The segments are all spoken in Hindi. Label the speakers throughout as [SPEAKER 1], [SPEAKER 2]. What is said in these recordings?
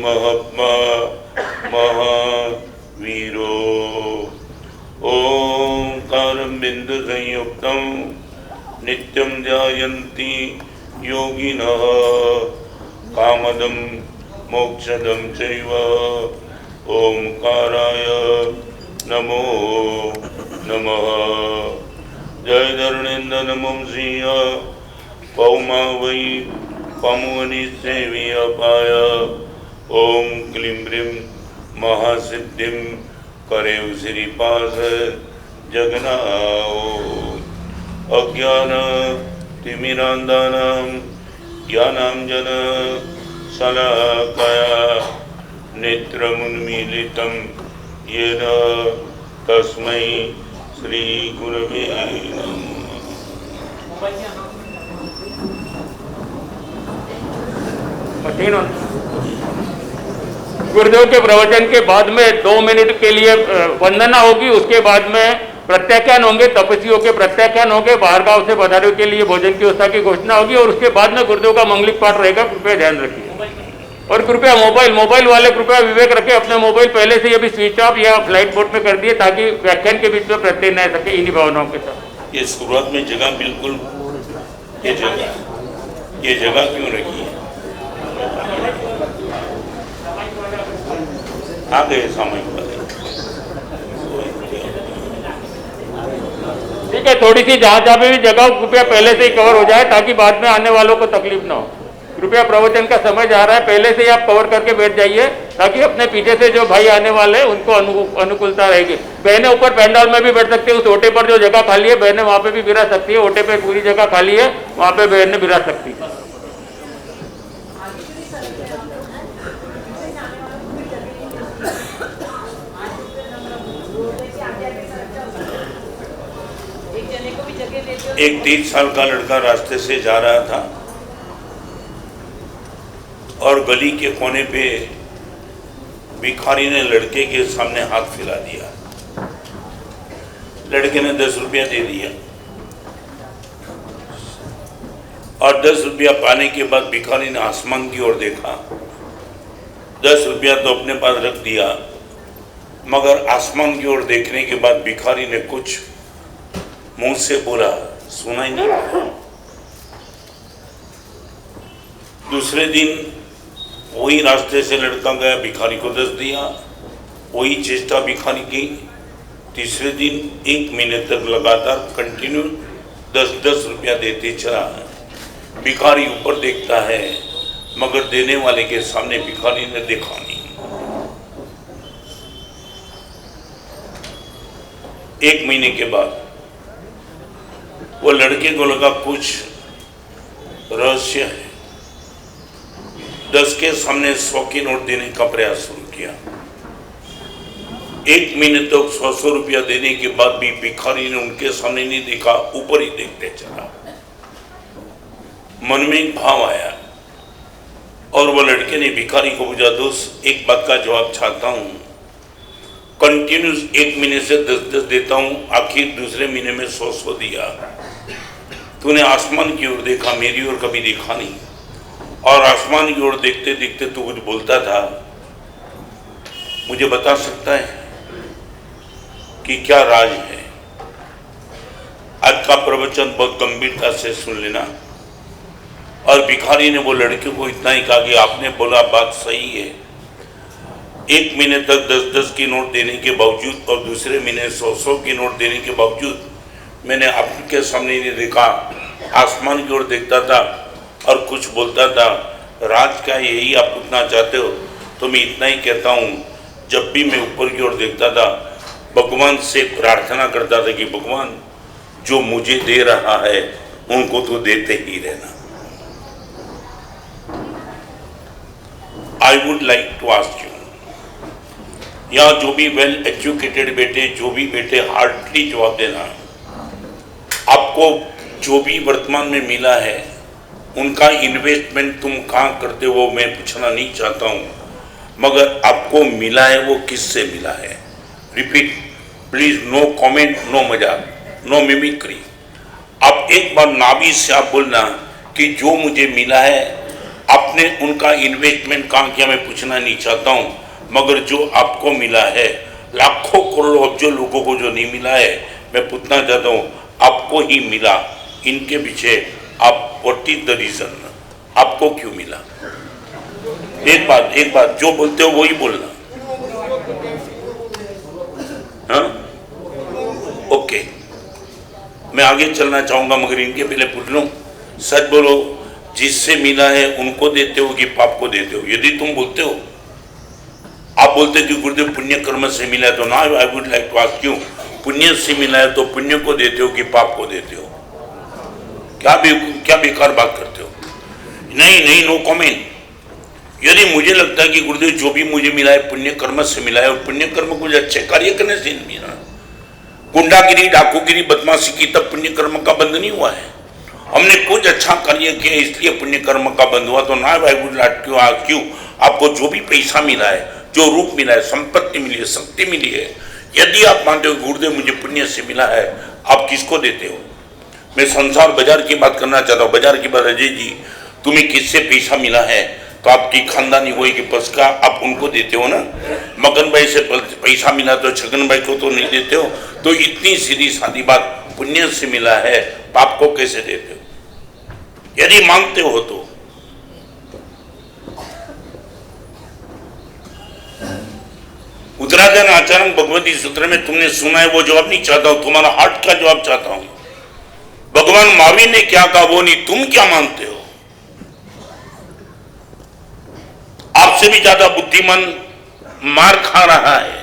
[SPEAKER 1] महात्मा महावीरो ओंकारं बिंदु संयुक्तं नित्यं ध्यायन्ति योगिनः कामदं मोक्षदं चैव ओंकाराय नमो नमः। जय धरणेन्द्र नमो सिंह पौमा वै पमुनि सेविय पाय ओम क्लीं ब्रीं महासिद्धिं करेव श्रीपास जगन्नाथ। अज्ञान तिमिरान्धानां ज्ञानाञ्जन शलाकया नेत्रमुन्मीलितं येन तस्मै श्री गुरवे
[SPEAKER 2] नमः। गुरुदेव के प्रवचन के बाद में 2 मिनट के लिए वंदना होगी, उसके बाद में प्रत्याख्यान होंगे, तपस्वियों के प्रत्याख्यान होंगे, बाहर गांव से पधारे के लिए भोजन की व्यवस्था की घोषणा होगी और उसके बाद में गुरुदेव का मंगलिक पाठ रहेगा। कृपया ध्यान रखिए और कृपया मोबाइल वाले कृपया विवेक रखें, अपने मोबाइल पहले से अभी स्विच ऑफ या फ्लाइट मोड पे कर दिए ताकि व्याख्यान के बीच में प्रत्यय न आ सके। इन्हीं भावनाओं के साथ
[SPEAKER 1] ये शुरुआत में जगह बिल्कुल ये जगह क्यों रखी है? आ गए सामयिक वाले,
[SPEAKER 2] ठीक है। थोड़ी सी जहाँ भी जगह कृपया पहले से ही कवर हो जाए ताकि बाद में आने वालों को तकलीफ ना हो। कृपया प्रवचन का समय जा रहा है, पहले से ही आप कवर करके बैठ जाइए ताकि अपने पीछे से जो भाई आने वाले हैं उनको अनुकूलता रहेगी। बहनें ऊपर पंडाल में भी बैठ सकती है, उस ओटे पर जो जगह खाली है बहनें वहाँ पे भी बिरा सकती है। ओटे पे पूरी जगह खाली है, वहाँ पे बहनें बिरा सकती है।
[SPEAKER 1] एक 30 साल का लड़का रास्ते से जा रहा था और गली के कोने पे भिखारी ने लड़के के सामने हाथ फैला दिया। लड़के ने 10 रुपया दे दिया और 10 रुपया पाने के बाद भिखारी ने आसमान की ओर देखा। 10 रुपया तो अपने पास रख दिया, मगर आसमान की ओर देखने के बाद भिखारी ने कुछ मुंह से बोला, सुना ही नहीं। दूसरे दिन वही रास्ते से लड़का गया, भिखारी को 10 दिया, वही चेष्टा भिखारी की। तीसरे दिन 1 महीने तक लगातार कंटिन्यू 10-10 रुपया देते चला। भिखारी ऊपर देखता है मगर देने वाले के सामने भिखारी ने देखा नहीं। 1 महीने के बाद वो लड़के को लगा कुछ रहस्य है। 10 के सामने 100 के नोट देने का प्रयास शुरू किया। 1 महीने तक 100 रुपया देने के बाद भी भिखारी ने उनके सामने नहीं देखा, ऊपर ही देखते चला। मन में एक भाव आया और वो लड़के ने भिखारी को पूछा, दोस्त एक बात का जवाब चाहता हूँ, कंटिन्यूस 1 महीने से 10-10 देता हूँ, आखिर दूसरे महीने में 100 दिया। तूने आसमान की ओर देखा, मेरी ओर कभी देखा नहीं, और आसमान की ओर देखते देखते तू कुछ बोलता था। मुझे बता सकता है कि क्या राज है? आज का प्रवचन बहुत गंभीरता से सुन लेना। और भिखारी ने वो लड़के को इतना ही कहा कि आपने बोला बात सही है। 1 महीने तक 10-10 की नोट देने के बावजूद और दूसरे महीने 100 की नोट देने के बावजूद मैंने आपके सामने नहीं देखा, आसमान की ओर देखता था और कुछ बोलता था। राज का यही आप पूछना चाहते हो तो मैं इतना ही कहता हूँ, जब भी मैं ऊपर की ओर देखता था भगवान से प्रार्थना करता था कि भगवान जो मुझे दे रहा है उनको तो देते ही रहना। I would like to ask you, यहाँ जो भी वेल एजुकेटेड बेटे, जो भी बेटे हार्डली जवाब देना। आपको जो भी वर्तमान में मिला है उनका इन्वेस्टमेंट तुम कहाँ करते हो मैं पूछना नहीं चाहता हूँ, मगर आपको मिला है वो किससे मिला है? Repeat please, no comment, no मजाक, नो मिमिक्री। आप एक बार नाभि से आप बोलना कि जो मुझे मिला है, आप आपने उनका इन्वेस्टमेंट कहाँ किया मैं पूछना नहीं चाहता हूँ, मगर जो आपको मिला है, लाखों करोड़ों अब्जों लोगों को जो नहीं मिला है, मैं पूछना चाहता हूँ आपको ही मिला। इनके पीछे आप व्हाट इज द रीजन, आपको क्यों मिला? एक बात जो बोलते हो वही बोलना। हाँ ओके, मैं आगे चलना चाहूंगा, मगर इनके पहले पूछ लूं, सच बोलो, जिससे मिला है उनको देते हो कि पाप को देते हो? यदि तुम बोलते हो, आप बोलते हो कि गुरुदेव पुण्य कर्म से मिला है, तो ना I would like to ask you, पुण्य से मिला है तो पुण्य को देते हो कि पाप को देते हो? क्या बेकार बात करते हो? नहीं, नो कमेंट। यदि मुझे लगता है कि गुरुदेव जो भी मुझे मिला है पुण्य कर्म से मिला है, और पुण्य कर्म कुछ अच्छे कार्य करने से नहीं मिला, गुंडागिरी, डाकूगिरी, बदमाशी की तब पुण्य कर्म का बंध नहीं हुआ है। हमने कुछ अच्छा कार्य किया इसलिए पुण्य कर्म का बंध हुआ। तो ना भाई गुड लाट क्यों आज क्यों आपको जो भी पैसा मिला है, जो रूप मिला है, संपत्ति मिली है, शक्ति मिली है, यदि आप मानते हो गुरुदेव मुझे पुण्य से मिला है, आप किसको देते हो? मैं संसार बाजार की बात करना चाहता हूँ। बाजार की बात, अजय जी तुम्हें किससे पैसा मिला है, तो आपकी खानदानी हुई कि पस का आप उनको देते हो ना। मगन भाई से पैसा मिला तो छगन भाई को तो नहीं देते हो। तो इतनी सीधी सादी बात, पुण्य से मिला है पाप को कैसे देते हो? यदि मानते हो तो उत्तराधन आचरण भगवती सूत्र में तुमने सुना है, वो जवाब नहीं चाहता हूं, तुम्हारा हार्ट का जवाब चाहता हूं। भगवान महावीर ने क्या कहा वो नहीं, तुम क्या मानते हो? आपसे भी ज्यादा बुद्धिमान मार खा रहा है,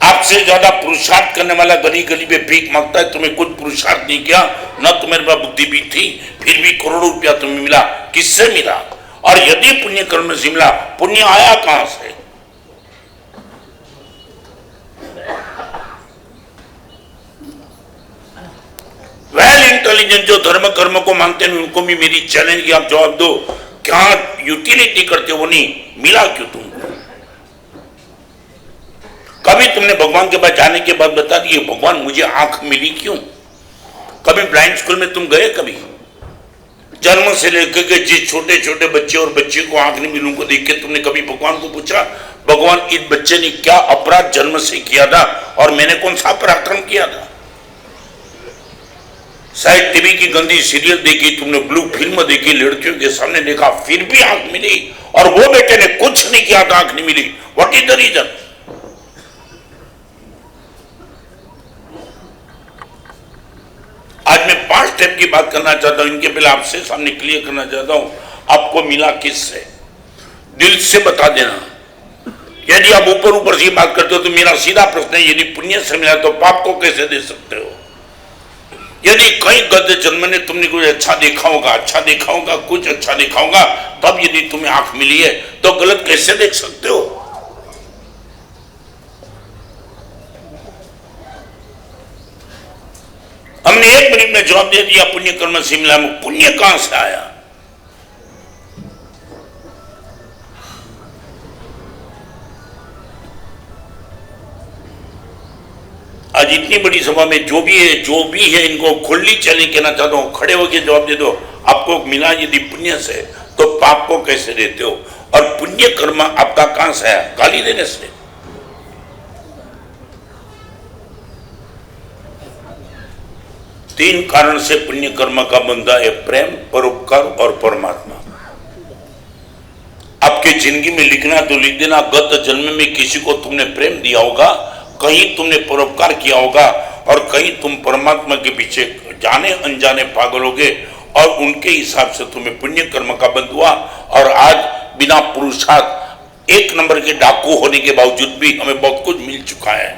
[SPEAKER 1] आपसे ज्यादा पुरुषार्थ करने वाला गली गली में भीख मांगता है। तुम्हें कुछ पुरुषार्थ नहीं किया, न तुम्हारे पास बुद्धि भी थी, फिर भी करोड़ों रुपया तुम्हें मिला। किससे मिला? और यदि पुण्य कर्म से मिला, पुण्य आया कहां से? वेल इंटेलिजेंट जो धर्म कर्म को मानते हैं, उनको भी मेरी चैलेंज की आप जवाब दो, क्या यूटिलिटी करते हो? नहीं मिला क्यों तुमको? कभी तुमने भगवान के पास जाने के बाद बता दिए भगवान मुझे आंख मिली क्यों? कभी ब्लाइंड स्कूल में तुम गए? कभी जन्म से लेकर के जिस छोटे छोटे बच्चे और बच्ची को आंख नहीं मिली उनको देख के तुमने कभी भगवान को पूछा भगवान इस बच्चे ने क्या अपराध जन्म से किया था और मैंने कौन सा पराक्रम किया था? शायद टीवी की गंदी सीरियल देखी तुमने, ब्लू फिल्म देखी, लड़कियों के सामने देखा, फिर भी आंख मिली, और वो बेटे ने कुछ नहीं किया था, आंख नहीं मिली। What is the reason? आज मैं 5 स्टेप की बात करना चाहता हूं। इनके पहले आपसे सामने क्लियर करना चाहता हूं, आपको मिला किससे? दिल से बता देना। यदि आप ऊपर ऊपर से बात करते हो तो मेरा सीधा प्रश्न है, यदि पुण्य से मिला तो पाप को कैसे दे सकते हो? यदि कई गद्य जन्म ने तुमने कुछ अच्छा देखा होगा, कुछ अच्छा देखा होगा, तब यदि तुम्हें आंख मिली है तो गलत कैसे देख सकते हो? हमने 1 मिनट में जवाब दे दिया पुण्य कर्म से मिला। पुण्य कहां से आया? आज इतनी बड़ी सभा में जो भी है इनको खुली चैलेंज कहना चाहता हूं, खड़े होकर जवाब दे दो। आपको मिला यदि पुण्य से तो पाप को कैसे देते हो? और पुण्य कर्म आपका कहां से आया? गाली देने से? तीन कारण से पुण्य कर्म का बंधा है, प्रेम, परोपकार और परमात्मा। आपके जिंदगी में लिखना तो लिख देना, गत जन्म में किसी को तुमने प्रेम दिया होगा, कहीं तुमने परोपकार किया होगा, और कहीं तुम परमात्मा के पीछे जाने अनजाने पागल होगे, और उनके हिसाब से तुम्हें पुण्य कर्म का बंध हुआ। और आज बिना पुरुषार्थ 1 नंबर के डाकू होने के बावजूद भी हमें बहुत कुछ मिल चुका है।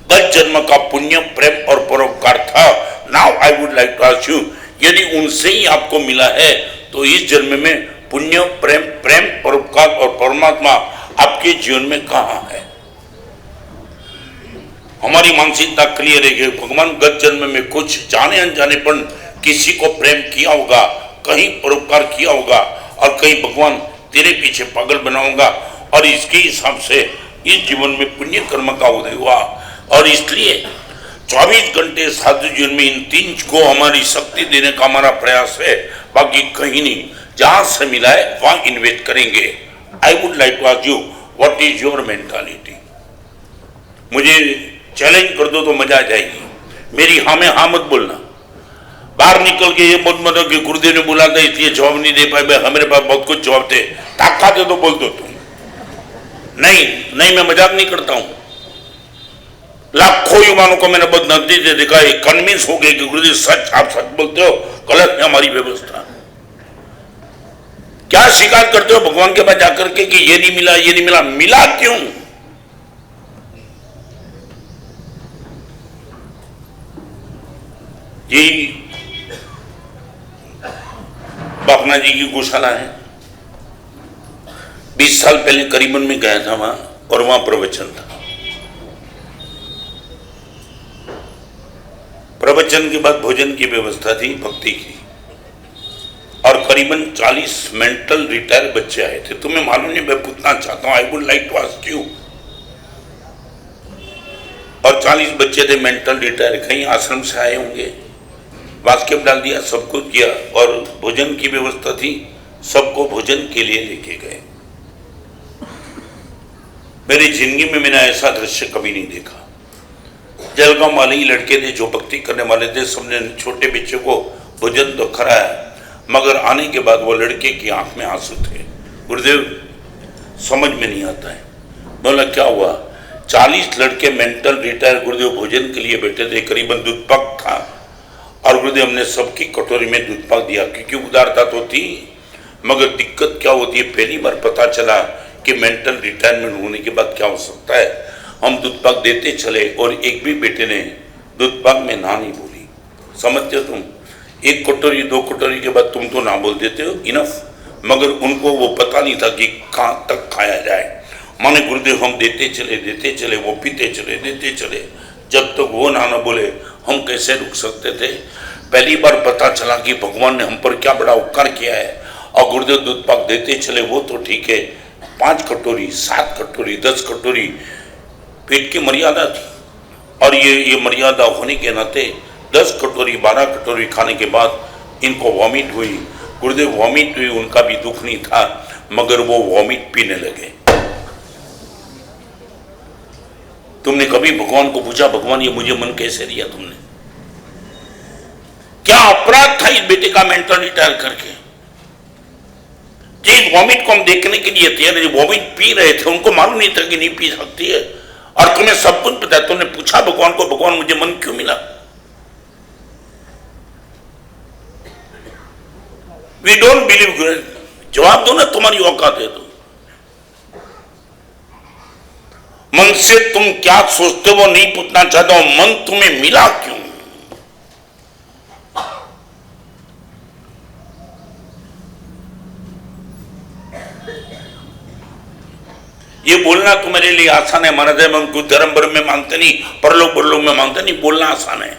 [SPEAKER 1] 10 जन्म का पुण्य, प्रेम और परोपकार था। Now I would like to ask you, यदि उनसे ही आपको मिला है तो इस जन्म में पुण्य, प्रेम, परोपकार और परमात्मा आपके जीवन में कहां है? हमारी मानसिकता क्लियर है कि भगवान गत जन्म में कुछ जाने अनजाने पर किसी को प्रेम किया होगा, कहीं परोपकार किया होगा, और कहीं भगवान तेरे पीछे पागल बनाऊंगा, और इसके हिसाब से इस जीवन में पुण्य कर्म का उदय हुआ। और इसलिए 24 घंटे साधु जीवन में इन 3 को हमारी शक्ति देने का हमारा प्रयास है, बाकी कहीं नहीं। जहां से मिला है वहां इन्वेस्ट करेंगे। I would like to ask you what is your mentality. मुझे चैलेंज कर दो तो मजा आ जाएगी। मेरी हाँ में हाँ मत बोलना। बाहर निकल के ये मत मतलब कि गुरुदेव ने बोला था इसलिए जवाब नहीं दे पाए। हमारे पास बहुत कुछ जवाब थे, ताकत है तो बोल दो तुम। नहीं नहीं, मैं मजाक नहीं करता हूं। लाखों युवाओं को मैंने बहुत नजदीक से देखा है, कन्विंस हो गए कि गुरुदेव सच, आप सच बोलते हो, गलत है हमारी व्यवस्था। क्या शिकायत करते हो भगवान के पास जाकर के कि ये नहीं मिला, ये नहीं मिला? मिला क्यों? यही बापना जी की गौशाला है। 20 साल पहले करीबन में गया था वहां, और वहां प्रवचन था। प्रवचन के बाद भोजन की व्यवस्था थी, भक्ति की, और करीबन 40 मेंटल रिटायर बच्चे आए थे। तुम्हें मालूम नहीं, मैं पूछना चाहता हूं, I would like to ask you. और 40 बच्चे थे मेंटल रिटायर, कहीं आश्रम से आए होंगे, बास्केट डाल दिया, सब कुछ किया, और भोजन की व्यवस्था थी, सबको भोजन के लिए लेके गए। मेरी जिंदगी में मैंने ऐसा दृश्य कभी नहीं देखा। जलगांव वाले ही लड़के थे जो भक्ति करने वाले थे, सबने छोटे बच्चे को भोजन तो कराया, मगर आने के बाद वो लड़के की आंख में आंसू थे। गुरुदेव समझ में नहीं आता है। बोला क्या हुआ? 40 लड़के मेंटल रिटायर गुरुदेव भोजन के लिए बैठे थे, करीबन दूध पाक था, और गुरुदेव हमने सबकी कटोरी में दूध पाक दिया, क्योंकि उदारता तो थी। मगर दिक्कत क्या होती है, पहली बार पता चला कि मेंटल रिटायरमेंट होने के बाद क्या हो सकता है। हम दूध पाक देते चले, और एक भी बेटे ने दूध पाक में ना नहीं बोली। समझते हो तुम? 1 कटोरी 2 कटोरी के बाद तुम तो ना बोल देते हो, इनफ। मगर उनको वो पता नहीं था कि कहाँ तक खाया जाए। माने गुरुदेव हम देते चले, वो पीते चले, देते चले, जब तक वो ना बोले हम कैसे रुक सकते थे। पहली बार पता चला कि भगवान ने हम पर क्या बड़ा उपकार किया है। और गुरुदेव दूध पाक देते चले, वो तो ठीक है, 5 कटोरी 7 कटोरी 10 कटोरी पेट की मर्यादा थी, और ये मर्यादा होने के नाते 10 कटोरी 12 कटोरी खाने के बाद इनको वॉमिट हुई। गुरुदेव वॉमिट हुई, उनका भी दुख नहीं था, मगर वो वॉमिट पीने लगे। तुमने कभी भगवान को पूछा, भगवान ये मुझे मन कैसे दिया तुमने? क्या अपराध था इस बेटे का मेंटल रिटायर करके? जिस वॉमिट को हम देखने के लिए तैयार, वॉमिट पी रहे थे, उनको मालूम नहीं था कि नहीं पी सकती है, और तुम्हें सब कुछ पता है। तुमने पूछा भगवान को, भगवान मुझे मन क्यों मिला? We don't believe. जवाब दो ना, तुम्हारी औकात है तो। मन से तुम क्या सोचते हो नहीं पूछना चाहता हूं, मन तुम्हें मिला क्यों? ये बोलना तो मेरे लिए आसान है महाराज। मैं कुछ धर्म वर्म में मानते नहीं, परलोक परलोक में मानते नहीं, बोलना आसान है।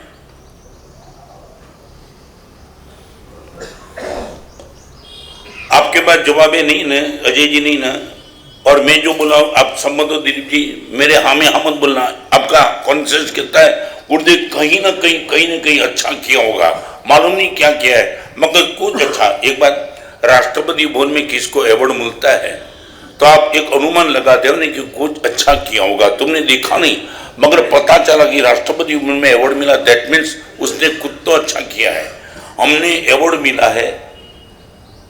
[SPEAKER 1] आपके पास जवाब है नहीं ना, अजय जी नहीं ना, और मैं जो बोला आप सम्मत हो दिलीप जी, मेरे हाँ में हाँ मत बोलना। आपका कॉन्शियस कहता है गुरुदेव कहीं ना कहीं अच्छा किया होगा, मालूम नहीं क्या किया है, मगर कुछ अच्छा। एक बार राष्ट्रपति भवन में किसको अवार्ड मिलता है तो आप एक अनुमान लगाते हो नहीं कि कुछ अच्छा किया होगा। तुमने देखा नहीं, मगर पता चला कि राष्ट्रपति भवन में अवार्ड मिला, दैट मीन्स उसने खुद तो अच्छा किया है। हमने अवार्ड मिला है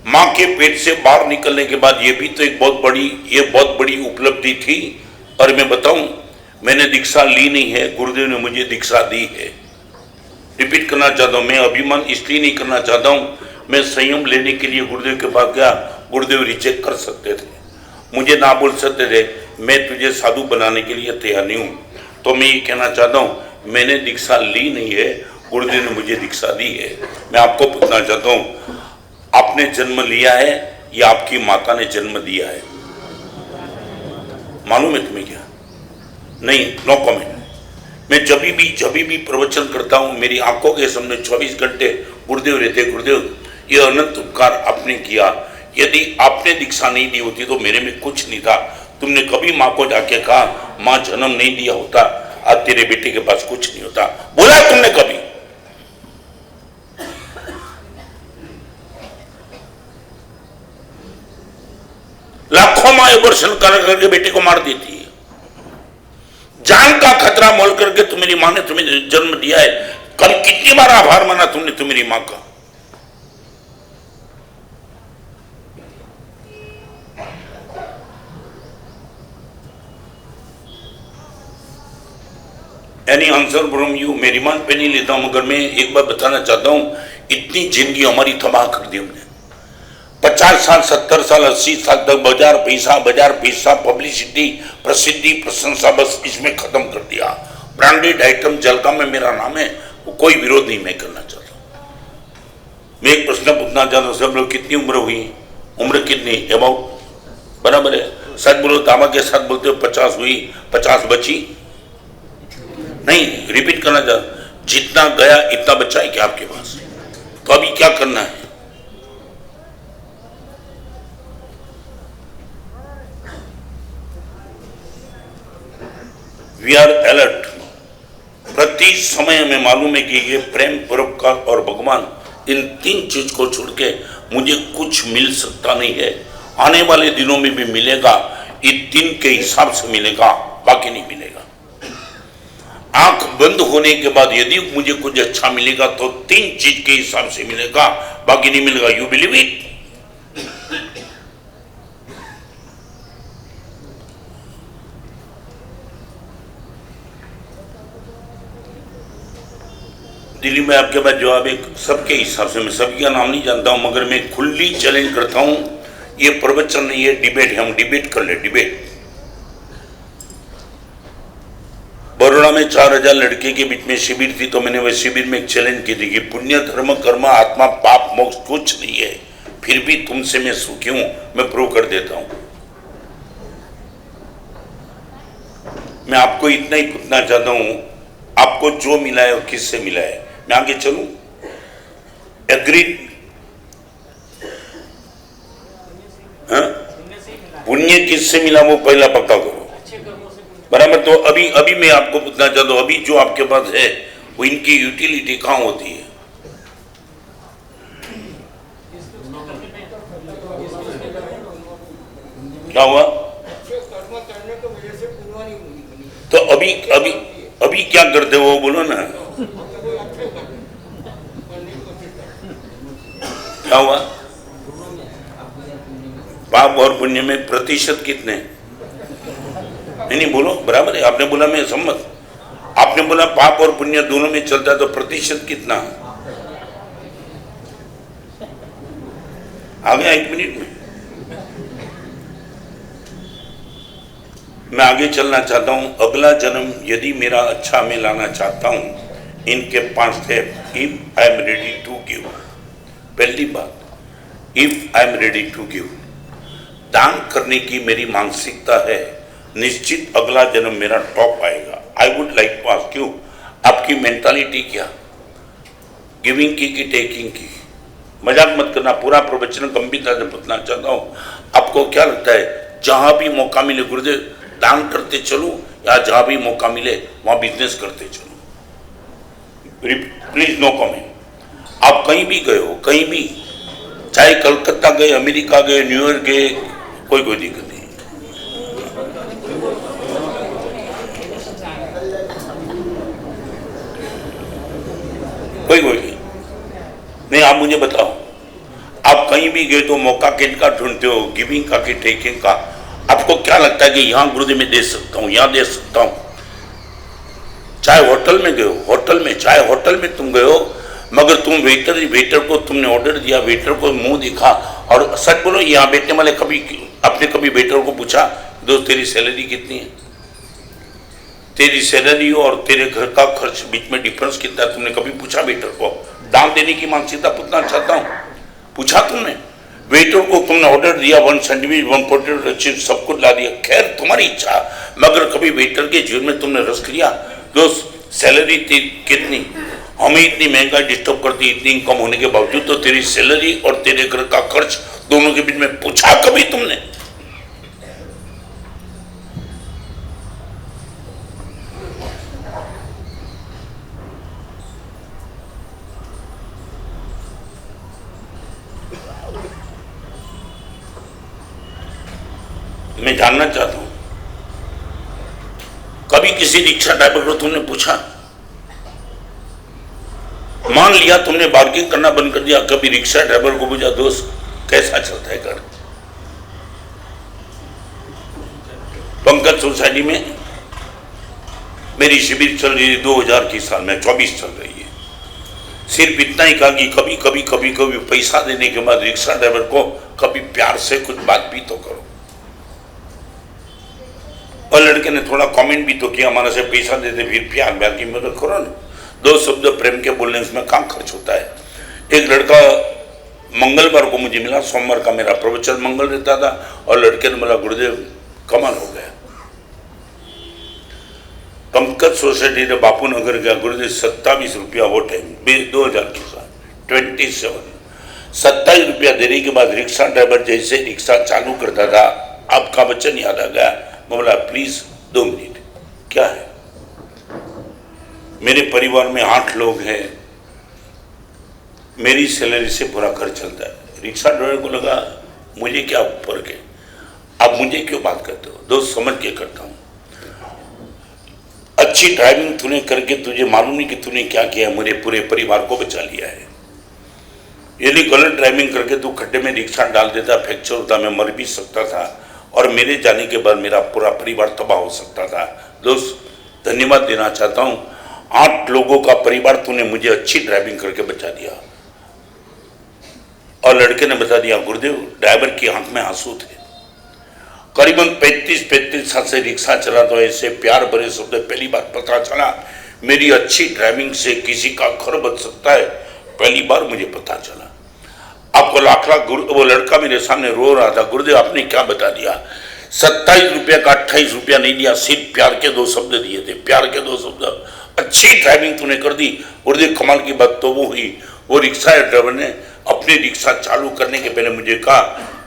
[SPEAKER 1] माँ के पेट से बाहर निकलने के बाद, ये भी तो एक बहुत बड़ी उपलब्धि थी। और मैं बताऊं, मैंने दीक्षा ली नहीं है, गुरुदेव ने मुझे दीक्षा दी है। रिपीट करना चाहता हूं, मैं अभिमान इसलिए नहीं करना चाहता हूं, मैं संयम लेने के लिए गुरुदेव के पास गया, गुरुदेव रिजेक्ट कर सकते थे, मुझे ना बोल सकते थे मैं तुझे साधु बनाने के लिए तैयार नहीं हूं। तो मैं ये कहना चाहता हूं, मैंने दीक्षा ली नहीं है, गुरुदेव ने मुझे दीक्षा दी है। मैं आपको पूछना चाहता हूं, आपने जन्म लिया है या आपकी माता ने जन्म दिया है? मालूम है तुम्हें क्या? नहीं, नो कमेंट। मैं जब भी प्रवचन करता हूं, मेरी आंखों के सामने 24 घंटे गुरुदेव रहते। गुरुदेव ये अनंत उपकार आपने किया, यदि आपने दीक्षा नहीं दी होती तो मेरे में कुछ नहीं था। तुमने कभी माँ को जाके कहा माँ जन्म नहीं दिया होता आज तेरे बेटे के पास कुछ नहीं होता? बोला तुमने कभी? निर्मम एबॉर्शन करके बेटे को मार देती है। जान का खतरा मोल करके तुम्हारी मां ने तुम्हें जन्म दिया है। कल कितनी बार आभार माना तुमने तुम्हारी मां का। Any answer from you? मैं रिमांड पे नहीं लेता हूं, मगर मैं एक बार बताना चाहता हूं, इतनी जिंदगी हमारी तबाह कर दी हमने। 50 साल 70 साल 80 साल तक बाजार पैसा पब्लिसिटी प्रसिद्धि प्रशंसा, बस इसमें खत्म कर दिया। ब्रांडेड आइटम जलका में मेरा नाम है, वो कोई विरोध नहीं मैं करना चाहता। मैं एक प्रश्न पूछना चाहता हूँ, सब लोग कितनी उम्र हुई? उम्र कितनी अबाउट? बराबर है, सच बोलो, दावा के साथ बोलते हो 50 हुई, 50 बची नहीं। रिपीट करना चाहता, जितना गया इतना बचा है क्या आपके पास? तो अभी क्या करना है? We are alert. प्रति समय हमें मालूम है कि ये प्रेम, परोपकार और भगवान, इन 3 चीज को छोड़ के मुझे कुछ मिल सकता नहीं है। आने वाले दिनों में भी मिलेगा, इन 3 के हिसाब से मिलेगा, बाकी नहीं मिलेगा। आंख बंद होने के बाद यदि मुझे कुछ अच्छा मिलेगा तो 3 चीज के हिसाब से मिलेगा, बाकी नहीं मिलेगा। You believe it? दिल्ली में आपके पास जवाब एक सबके हिसाब से, मैं सबका नाम नहीं जानता हूं, मगर मैं खुली चैलेंज करता हूं। ये प्रवचन नहीं है, डिबेट है। हम डिबेट कर ले, डिबेट। बड़ौदा में 4000 लड़के के बीच में शिविर थी, तो मैंने वह शिविर में एक चैलेंज की थी कि पुण्य धर्म कर्म आत्मा पाप मोक्ष कुछ नहीं है, फिर भी तुमसे मैं सुखी हूं, मैं प्रूव कर देता हूं। मैं आपको इतना ही पूछना चाहता हूं, आपको जो मिला है वो किससे मिला है? मैं आगे चलूं? एग्रीड? पुण्य किससे मिला वो पहला पक्का करो, बराबर? तो अभी मैं आपको पूछना चाहता हूं, अभी जो आपके पास है वो इनकी यूटिलिटी कहां होती है? क्या हुआ? तो अभी क्या करते हो बोलो ना, क्या हुआ? पाप और पुण्य में प्रतिशत कितने? नहीं बोलो, बराबर है। आपने बोला मैं सम्मत, आपने बोला पाप और पुण्य दोनों में चलता है, तो प्रतिशत कितना आ गया? 1 मिनट में मैं आगे चलना चाहता हूं। अगला जन्म यदि मेरा अच्छा मैं लाना चाहता हूं, इनके 5 step. If I am ready to give, पहली बात, if I am ready to give, दान करने की मेरी मानसिकता है, निश्चित अगला जन्म मेरा टॉप आएगा। I would like to ask you, आपकी मेंटालिटी क्या, गिविंग की कि टेकिंग की? मजाक मत करना, पूरा प्रवचन गंभीरता से पूछना चाहता हूं। आपको क्या लगता है, जहां भी मौका मिले गुरुदेव दान करते चलो, या जहां भी मौका मिले वहां बिजनेस करते चलो? Please no comment. आप कहीं भी गए हो, कहीं भी, चाहे कलकत्ता गए, अमेरिका गए, न्यूयॉर्क गए, कोई दिक्कत नहीं। कोई नहीं। आप मुझे बताओ, आप कहीं भी गए तो मौका किनका ढूंढते हो, गिविंग का कि टेकिंग का? आपको क्या लगता है कि यहां गुरुदेव में दे सकता हूं, यहां दे सकता हूं? चाहे होटल में गए हो, चाहे होटल में तुम गए हो, मगर तुम वेटर को तुमने ऑर्डर दिया, वेटर को मुंह दिखा, और सच बोलो, यहां बैठने वाले आपने कभी वेटर को पूछा, दोस्त तेरी सैलरी कितनी है? तेरी सैलरी और तेरे घर का खर्च बीच में डिफरेंस कितना है? तुमने कभी पूछा वेटर को? दाम देने की मानसिकता पूछना चाहता हूं, पूछा तुमने? वेटर को तुमने ऑर्डर दिया, 1 सैंडविच 1 पोटैटो चिप्स सब कुछ ला दिया, खैर तुम्हारी इच्छा, मगर कभी वेटर के जीवन में तुमने रस लिया, दोस्त सैलरी कितनी? हमें इतनी महंगाई डिस्टर्ब करती, इतनी इनकम होने के बावजूद, तो तेरी सैलरी और तेरे घर का खर्च दोनों के बीच में पूछा कभी तुमने? मैं जानना चाहता हूं, कभी किसी रिक्शा ड्राइवर को तुमने पूछा? मान लिया तुमने बार्गिंग करना बंद कर दिया, कभी रिक्शा ड्राइवर को पूछा दोस्त कैसा चलता है घर? पंकज सोसाइटी में मेरी शिविर चल रही है 2000 की साल में 24 चल रही है। सिर्फ इतना ही कहा कि कभी कभी कभी कभी पैसा देने के बाद रिक्शा ड्राइवर को कभी प्यार से कुछ बात भी तो करो। और लड़के ने थोड़ा कमेंट भी तो किया, हमारे से पैसा देते फिर प्यार प्यार की मदद करो ना, 2 शब्द प्रेम के बोलने में काम खर्च होता है। एक लड़का मंगलवार को मुझे मिला, सोमवार का मेरा प्रवचन मंगल रहता था, और लड़के ने बोला गुरुदेव कमाल हो गया, पंकज सोसाइटी ने बापू नगर गया, गुरुदेव 27 रुपया वो टाइम 2000 के साथ 27 27 रुपया देने के बाद रिक्शा ड्राइवर जैसे रिक्शा चालू करता था, आपका वचन याद आ गया। मैं बोला प्लीज 2 मिनट। क्या है? मेरे परिवार में 8 लोग हैं, मेरी सैलरी से पूरा घर चलता है। रिक्शा ड्राइवर को लगा मुझे क्या ऊपर के, आप मुझे क्यों बात करते हो? दोस्त समझ के करता हूं। अच्छी ड्राइविंग तूने करके तुझे मालूम नहीं कि तूने क्या किया, मेरे पूरे परिवार को बचा लिया है। यदि गलत ड्राइविंग करके तू खड्डे में रिक्शा डाल देता, फ्रैक्चर होता, मैं मर भी सकता था, और मेरे जाने के बाद मेरा पूरा परिवार तबाह हो सकता था। दोस्त धन्यवाद देना चाहता हूं, 8 लोगों का परिवार तूने मुझे अच्छी ड्राइविंग करके बचा दिया। और लड़के ने बता दिया गुरुदेव ड्राइवर की आंख में आंसू थे। करीबन 35 साल से रिक्शा चला, तो ऐसे प्यार भरे शब्द पहली बार पता चला। मेरी अच्छी ड्राइविंग से किसी का घर बच सकता है, पहली बार मुझे पता चला। आपको लाख वो लड़का मेरे सामने रो रहा था, गुरुदेव आपने क्या बता दिया? 27 रुपया का 28 रुपया नहीं दिया, सिर्फ प्यार के 2 शब्द दिए थे, प्यार के 2 शब्द। अच्छी ड्राइविंग तूने कर दी। गुरुदेव कमाल की बात तो वो हुई, वो रिक्शा ड्राइवर ने अपनी रिक्शा चालू करने के पहले मुझे कहा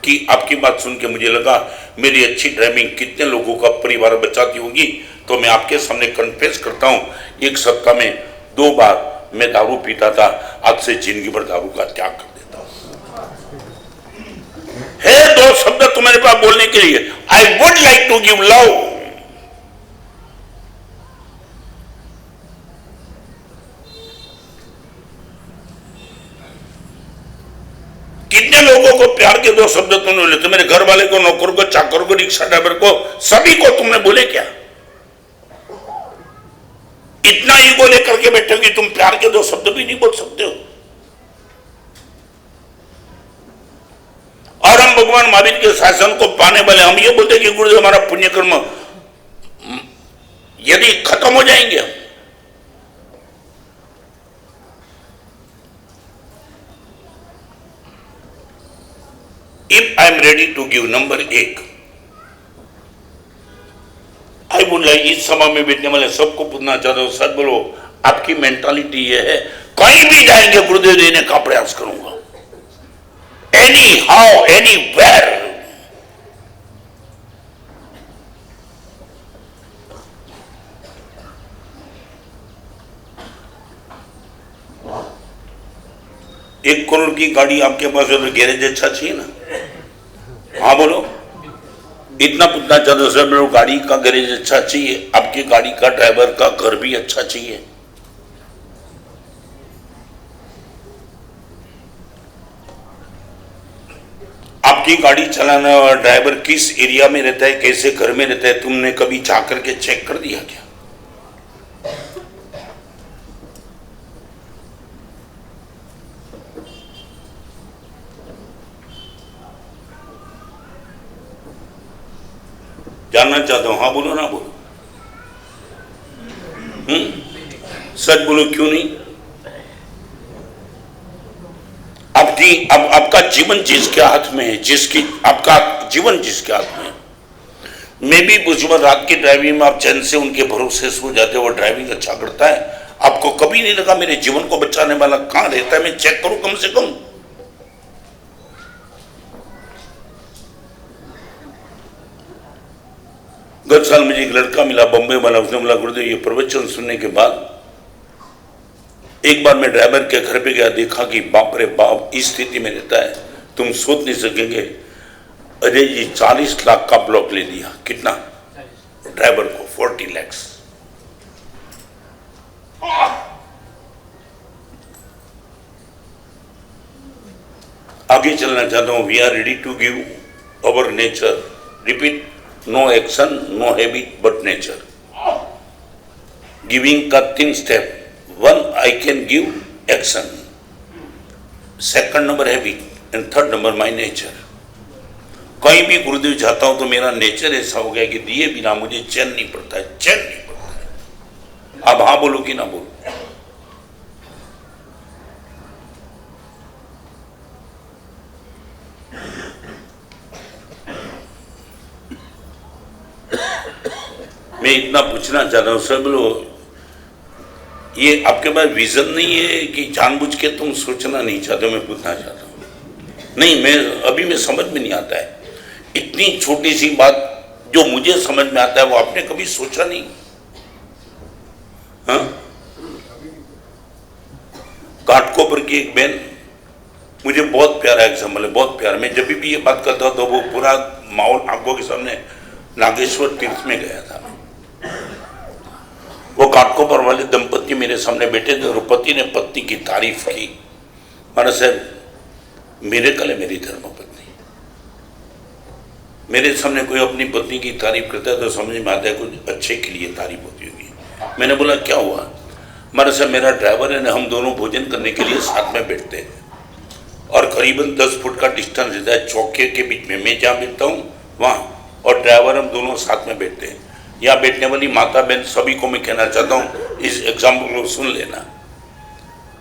[SPEAKER 1] कि आपकी बात सुन के मुझे लगा मेरी अच्छी ड्राइविंग कितने लोगों का परिवार बचाती होगी। तो मैं आपके सामने कन्फेस करता हूं, 1 सप्ताह में 2 बार मैं दारू पीता था, आज से जिंदगी भर दारू का त्याग कर देता हूं। है 2 शब्द तुम्हारे पास बोलने के लिए, I would like to give love. कितने लोगों को प्यार के 2 शब्द तुमने बोले? तुम्हारे घर वाले को, नौकर को, चाकर को, रिक्शा ड्राइवर को, सभी को तुमने बोले क्या? इतना ईगो लेकर के बैठे हो कि तुम प्यार के 2 शब्द भी नहीं बोल सकते हो। और हम भगवान महावीर के शासन को पाने वाले हम ये बोलते कि गुरुदेव हमारा पुण्य कर्म यदि खत्म हो जाएंगे, हम if I am ready to give, number 1 I would like, इस सभा में बैठने वाले सबको पूछना चाहता हूं, सच बोलो आपकी मेंटालिटी ये है? कहीं भी जाएंगे गुरुदेव देने का प्रयास करूंगा, एनी हाउ एनी वेयर। एक करोड़ की गाड़ी आपके पास है तो गैरेज अच्छा चाहिए ना? हाँ बोलो, इतना पूछना चाहते सर मेरे गाड़ी का गैरेज अच्छा चाहिए, आपकी गाड़ी का ड्राइवर का घर भी अच्छा चाहिए। आपकी गाड़ी चलाना और ड्राइवर किस एरिया में रहता है, कैसे घर में रहता है, तुमने कभी जाकर के चेक कर दिया क्या? जानना चाहता हूं, हाँ बोलो ना बोलो, सच बोलो, क्यों नहीं? आपका जीवन जिसके हाथ में है, आपका जीवन जिसके हाथ में है। मैं भी कुछ बार रात की ड्राइविंग में आप चैन से उनके भरोसे सो जाते हो, वो ड्राइविंग अच्छा करता है, आपको कभी नहीं लगा मेरे जीवन को बचाने वाला कहां रहता है, मैं चेक करूं कम से कम। गत साल मुझे एक लड़का मिला बंबई वाला, उसने बोला गुरुदेव ये प्रवचन सुनने के बाद एक बार मैं ड्राइवर के घर पे गया, देखा कि बाप रे बाप इस स्थिति में रहता है, तुम सोच नहीं सकेंगे। अरे जी 40 लाख का ब्लॉक ले दिया, कितना ड्राइवर को 40 lakhs। आगे चलना चाहता हूं। We are ready to give our nature, repeat, no action no habit but nature. Giving का 3 step, 1 I can give action, second number habit and third number my nature. कहीं भी गुरुदेव जाता हूं तो मेरा नेचर ऐसा हो गया कि दिए बिना मुझे चैन नहीं पड़ता है, चैन नहीं पड़ता है। अब हाँ बोलो कि ना बोलो? मैं इतना पूछना चाहता हूं सब लोग, ये आपके पास विजन नहीं है कि जानबूझ के तुम सोचना नहीं चाहते? मैं पूछना चाहता हूं। नहीं, मैं अभी में समझ में नहीं आता है। इतनी छोटी सी बात जो मुझे समझ में आता है वो आपने कभी सोचा नहीं? हाँ, घाटकोपर की एक बहन, मुझे बहुत प्यारा एग्जाम्पल है, बहुत प्यारा। मैं जब भी ये बात करता हूं तो वो पूरा माहौल आंखों के सामने, नागेश्वर तीर्थ में गया था। वो घाटकोपर वाले दंपति मेरे सामने बैठे थे और पति ने पत्नी की तारीफ की। माना साहब, मेरे कल है मेरी धर्मपत्नी। मेरे सामने कोई अपनी पत्नी की तारीफ करता है तो समझ में आता है कुछ अच्छे के लिए तारीफ होती होगी। मैंने बोला क्या हुआ? माना साहब, मेरा ड्राइवर है ना, हम दोनों भोजन करने के लिए साथ में बैठते हैं और करीबन 10 फुट का डिस्टेंस रहता है चौके के बीच में। मैं जहाँ बैठता हूँ वहाँ और ड्राइवर, हम दोनों साथ में बैठते हैं। यहाँ बैठने वाली माता बहन सभी को मैं कहना चाहता हूँ, इस एग्जाम्पल को सुन लेना।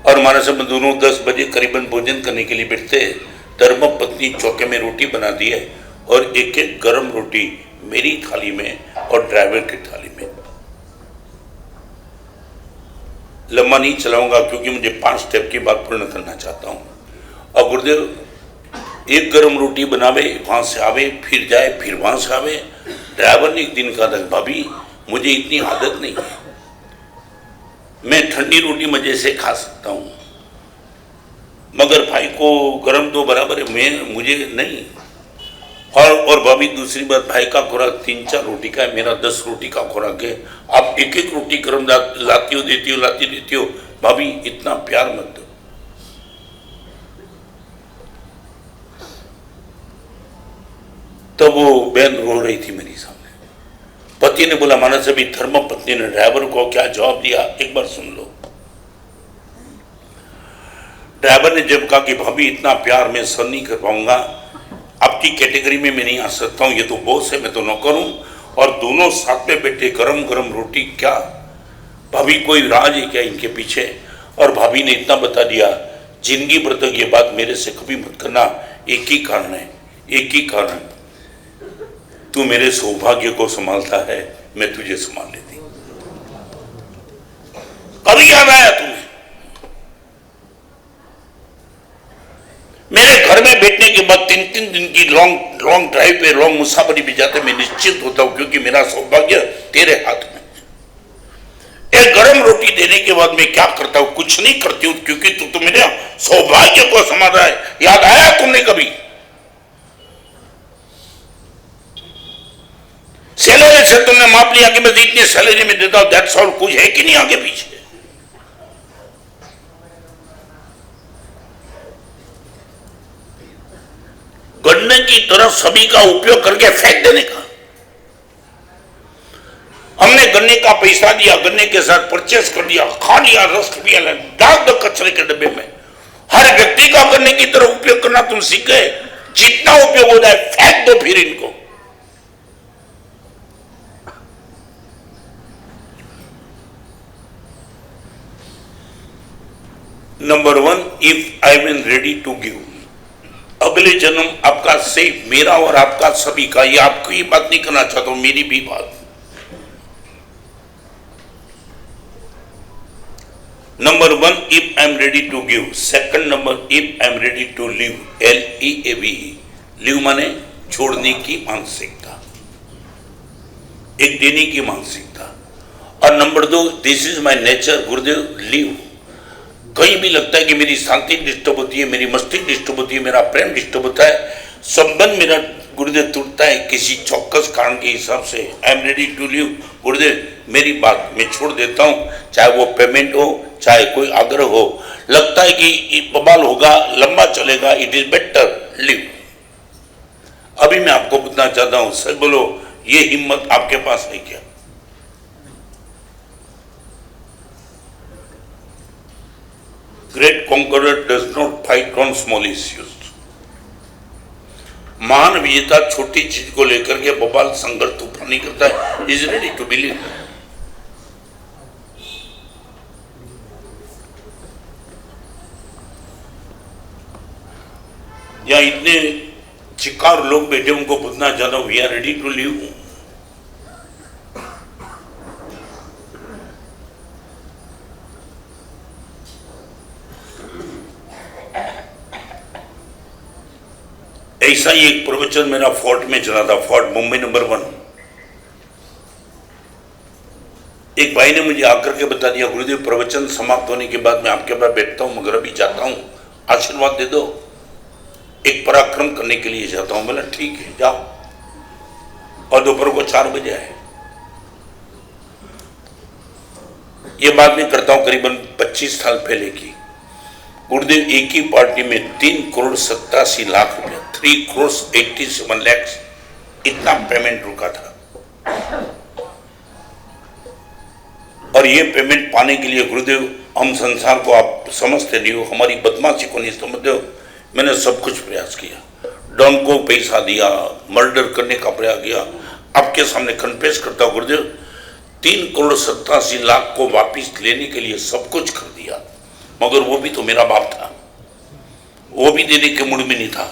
[SPEAKER 1] और हमारे सब दोनों 10 बजे करीबन भोजन करने के लिए बैठते हैं। धर्म पत्नी चौके में रोटी बनाती है और एक एक गर्म रोटी मेरी थाली में और ड्राइवर की थाली में। लंबा नहीं चलाऊंगा क्योंकि मुझे 5 स्टेप की बात पूर्ण करना चाहता हूँ। और गुरुदेव एक गर्म रोटी बनावे, वहां से आवे, फिर जाए, फिर वहां से आवे। ड्राइवर ने एक दिन कहा था, भाभी मुझे इतनी आदत नहीं है, मैं ठंडी रोटी मजे से खा सकता हूं, मगर भाई को गर्म तो बराबर है, मुझे नहीं। और भाभी दूसरी बात, भाई का खुराक 3-4 रोटी का है, मेरा 10 रोटी का खुराक है। आप एक एक रोटी गर्म लाती हो, देती हो, भाभी इतना प्यार मत दो। तब वो बहन रो रही थी मेरे सामने। पति ने बोला, माना सभी धर्म पत्नी ने ड्राइवर को क्या जवाब दिया, एक बार सुन लो। ड्राइवर ने जब कहा कि भाभी इतना प्यार मैं सहन नहीं कर पाऊंगा, आपकी कैटेगरी में मैं नहीं आ सकता हूं, ये तो बॉस है, मैं तो नौकर हूं, और दोनों साथ में बैठे गरम गरम रोटी, क्या भाभी कोई राज है क्या इनके पीछे? और भाभी ने इतना बता दिया, जिंदगी भर तक ये बात मेरे से कभी मत करना, एक ही कारण है, एक ही कारण, तू मेरे सौभाग्य को संभालता है, मैं तुझे संभाल लेती। कभी याद आया तुम्हें? मेरे घर में बैठने के बाद 3-3 दिन की लॉन्ग ड्राइव पे, लॉन्ग मुसाफरी भी जाते मैं निश्चिंत होता हूं, क्योंकि मेरा सौभाग्य तेरे हाथ में। एक गर्म रोटी देने के बाद मैं क्या करता हूं? कुछ नहीं करती हूं, क्योंकि तू तो मेरे सौभाग्य को संभाल रहा है। याद आया तुमने कभी? सैलरी से तुमने माप लिया कि मैं इतनी सैलरी में देता हूं, दैट्स ऑल। कुछ है कि नहीं आगे पीछे? गन्ने की तरह सभी का उपयोग करके फेंक देने का। हमने गन्ने का पैसा दिया, गन्ने के साथ परचेस कर दिया, खा लिया, रस पिया, डाल दो कचरे के डब्बे में। हर व्यक्ति का गन्ने की तरह उपयोग करना तुम सीख गए। जितना उपयोग होता है फेंक दो फिर इनको। Number 1, if I am ready to give, अगले जन्म आपका सिर्फ मेरा और आपका सभी का, ये आपकी बात नहीं करना चाहता हूं, मेरी भी बात। Number 1, if I am ready to give. Second number, if I am ready to leave, LEAV, leave माने छोड़ने की मानसिकता, एक देने की मानसिकता। और number 2, this is my nature, Gurudev, leave. कहीं भी लगता है कि मेरी शांति डिस्टर्ब होती है, मेरी मस्ती डिस्टर्ब होती है, मेरा प्रेम डिस्टर्ब होता है, संबंध मेरा गुरुदेव टूटता है किसी चौक्कस कारण के हिसाब से, I am ready to leave. Gurudev मेरी बात मैं छोड़ देता हूँ, चाहे वो पेमेंट हो चाहे कोई आग्रह हो, लगता है कि बवाल होगा, लंबा चलेगा, इट इज बेटर लीव। अभी मैं आपको पूछना चाहता हूं, सर बोलो, ये हिम्मत आपके पास है क्या? Great conqueror does not fight on small issues. महान विजेता छोटी चीज को लेकर के बवाल संघर्ष तूफान नहीं करता है। Is ready to believe. या इतने चिकार लोग बैठे, उनको पूछना चाहता हूं, we are ready to leave. ऐसा ही एक प्रवचन मेरा फोर्ट में चला था, फोर्ट मुंबई नंबर 1। एक भाई ने मुझे आकर के बता दिया, गुरुदेव प्रवचन समाप्त होने के बाद मैं आपके पास बैठता हूं, मगर अभी जाता हूं, आशीर्वाद दे दो, एक पराक्रम करने के लिए जाता हूं। बोला ठीक है जाओ। और दोपहर को 4 बजे आए। ये बात मैं करता हूं करीबन 25 साल पहले की। गुरुदेव एक ही पार्टी में 3,87,00,000 रुपया, 3,87 lakhs इतना पेमेंट रुका था। और ये पेमेंट पाने के लिए गुरुदेव, हम संसार को आप समझते नहीं हो, हमारी बदमाशी को नहीं समझते हो, मैंने सब कुछ प्रयास किया। डॉन को पैसा दिया, मर्डर करने का प्रयास किया। आपके सामने कन्फेस करता हूं गुरुदेव, 3,87,00,000 को वापिस लेने के लिए सब कुछ कर दिया, मगर वो भी तो मेरा बाप था, वो भी देने के मूड में नहीं था।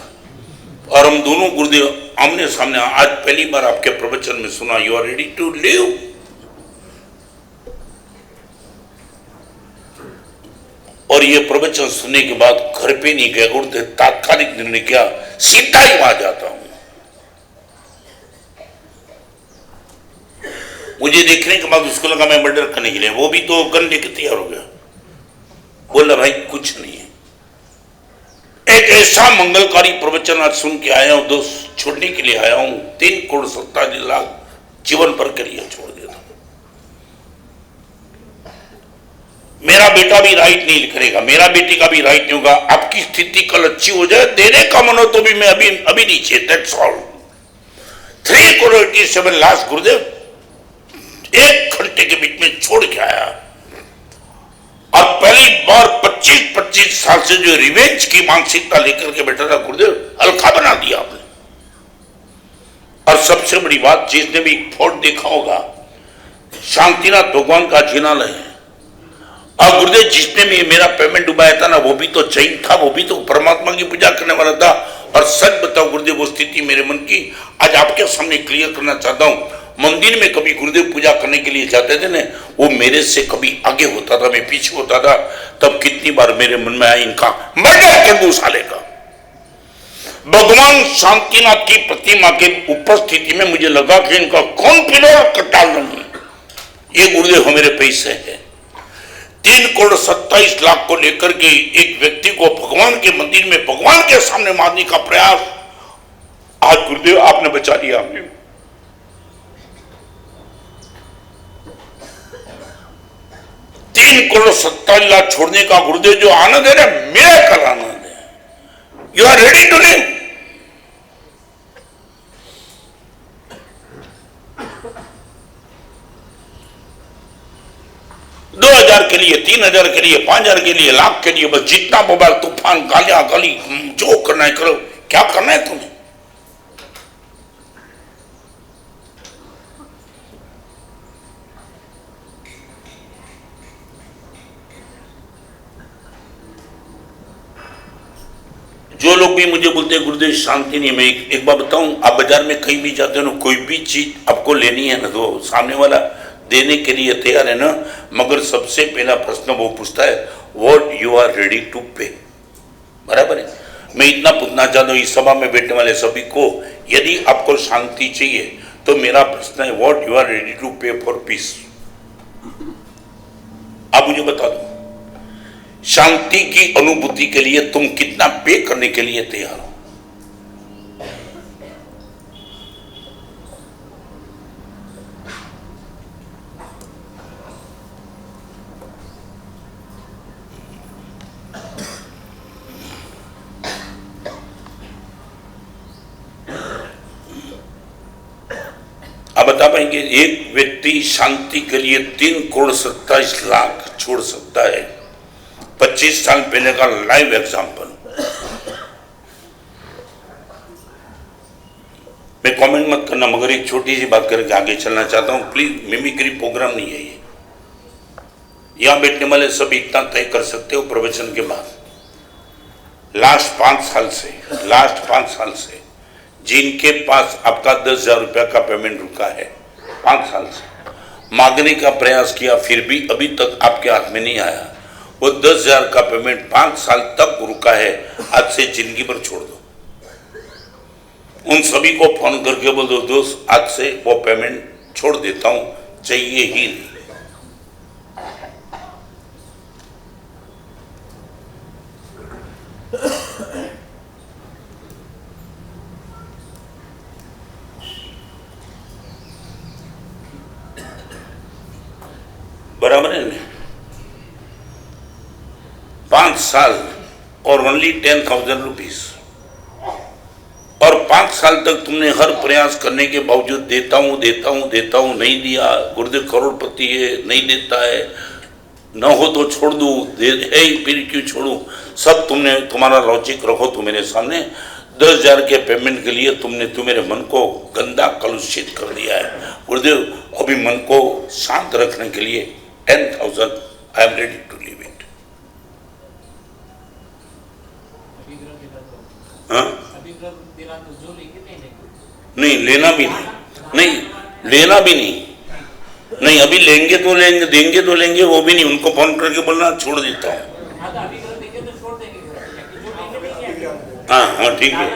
[SPEAKER 1] और हम दोनों गुरुदेव आमने सामने, आज पहली बार आपके प्रवचन में सुना, you are ready to leave. और ये प्रवचन सुनने के बाद घर पे नहीं गया गुरुदेव, तात्कालिक निर्णय किया, सीधा ही वहां जाता हूं। मुझे देखने के बाद उसको लगा मैं मर्डर करने के लिए, वो भी तो गन लेके तैयार हो गया। बोला भाई कुछ नहीं है। एक ऐसा मंगलकारी प्रवचन आज सुन के आया हूं, दोस्त छोड़ने के लिए आया हूं। 3,87,00,000 जीवन भर के लिए छोड़ देता। मेरा बेटा भी राइट नहीं करेगा, मेरा बेटी का भी राइट नहीं होगा। आपकी स्थिति कल अच्छी हो जाए, देने का मन हो तो भी मैं अभी नहीं चाहिए, दैट्स ऑल। 3,87,00,000 गुरुदेव 1 घंटे के बीच में छोड़ के आया। और पहली बार 25 साल से जो रिवेंज की मानसिकता लेकर के बैठा था गुरुदेव, हल्का बना दिया आपने। और सबसे बड़ी बात, जिसने भी फोर्ट देखा होगा, शांतिनाथ भगवान का जिनालय है। और गुरुदेव जिसने भी मेरा पेमेंट डुबाया था ना, वो भी तो जैन था, वो भी तो परमात्मा की पूजा करने वाला था। और सच बताओ गुरुदेव, वो स्थिति मेरे मन की आज आपके सामने क्लियर करना चाहता हूं। मंदिर में कभी गुरुदेव पूजा करने के लिए जाते थे ना, वो मेरे से कभी आगे होता था, मैं पीछे होता था। तब कितनी बार मेरे मन में आया, इनका मर्डर कर दूं साले का। भगवान शांतिनाथ की प्रतिमा के उपस्थिति में मुझे लगा कि इनका कौन पिलर कटा लूंगी। ये गुरुदेव मेरे पैसे है। 3,27,00,000 को लेकर के एक व्यक्ति को भगवान के मंदिर में भगवान के सामने मारने का प्रयास, आज गुरुदेव आपने बचा लिया। हमें 3,27,00,000 छोड़ने का गुरुदेव जो आनंद है ना, मेरा कल आनंद है। You are ready to leave. $2,000 के लिए, 3,000 के लिए, 5,000 के लिए, लाख के लिए, बस जितना बवाल तूफान गालियां गाली जो करना है करो। क्या करना है तुम्हें? जो लोग भी मुझे बोलते हैं गुरुदेव शांति नहीं, मैं एक बार बताऊं, आप बाजार में कहीं भी जाते हो ना, कोई भी चीज आपको लेनी है ना, तो सामने वाला देने के लिए तैयार है ना, मगर सबसे पहला प्रश्न वो पूछता है, what you are ready to pay. बराबर है। मैं इतना पूछना चाहता हूं इस सभा में बैठने वाले सभी को, यदि आपको शांति चाहिए तो मेरा प्रश्न है, what you are ready to pay for peace. आप मुझे बता दो, शांति की अनुभूति के लिए तुम कितना पे करने के लिए तैयार हो? आप बता पाएंगे एक व्यक्ति शांति के लिए 3,27,00,000 छोड़ सकता है? 25 साल पहले का लाइव एग्जाम्पल। मैं कमेंट मत करना, मगर एक छोटी सी बात करके आगे चलना चाहता हूं प्लीज। मिमिक्री प्रोग्राम नहीं है ये। यहां बैठने वाले सब इतना तय कर सकते हो प्रवचन के बाद, लास्ट 5 साल से जिनके पास आपका 10,000 रुपया का पेमेंट रुका है, 5 साल से मांगने का प्रयास किया फिर भी अभी तक आपके हाथ में नहीं आया, वो 10,000 का पेमेंट 5 साल तक रुका है, आज से जिंदगी भर छोड़ दो। उन सभी को फोन करके बोल दो दोस्त आज से वो पेमेंट छोड़ देता हूं, चाहिए ही नहीं। बराबर है ना? 5 साल और ओनली 10,000 रुपीज, और 5 साल तक तुमने हर प्रयास करने के बावजूद देता हूं नहीं दिया। गुरुदेव करोड़पति है, नहीं देता है, न हो तो छोड़ दूं, है फिर क्यों छोड़ूं? सब तुमने, तुम्हारा लॉजिक रखो तो मेरे सामने। 10,000 के पेमेंट के लिए तुमने मेरे मन को गंदा कलुषित कर दिया है। गुरुदेव अभी मन को शांत रखने के लिए 10,000 I am ready to leave it. नहीं लेना भी नहीं, लेना भी नहीं, अभी लेंगे तो लेंगे, देंगे तो लेंगे, वो भी नहीं। उनको फोन करके बोलना छोड़ देता हूँ। हाँ ठीक है,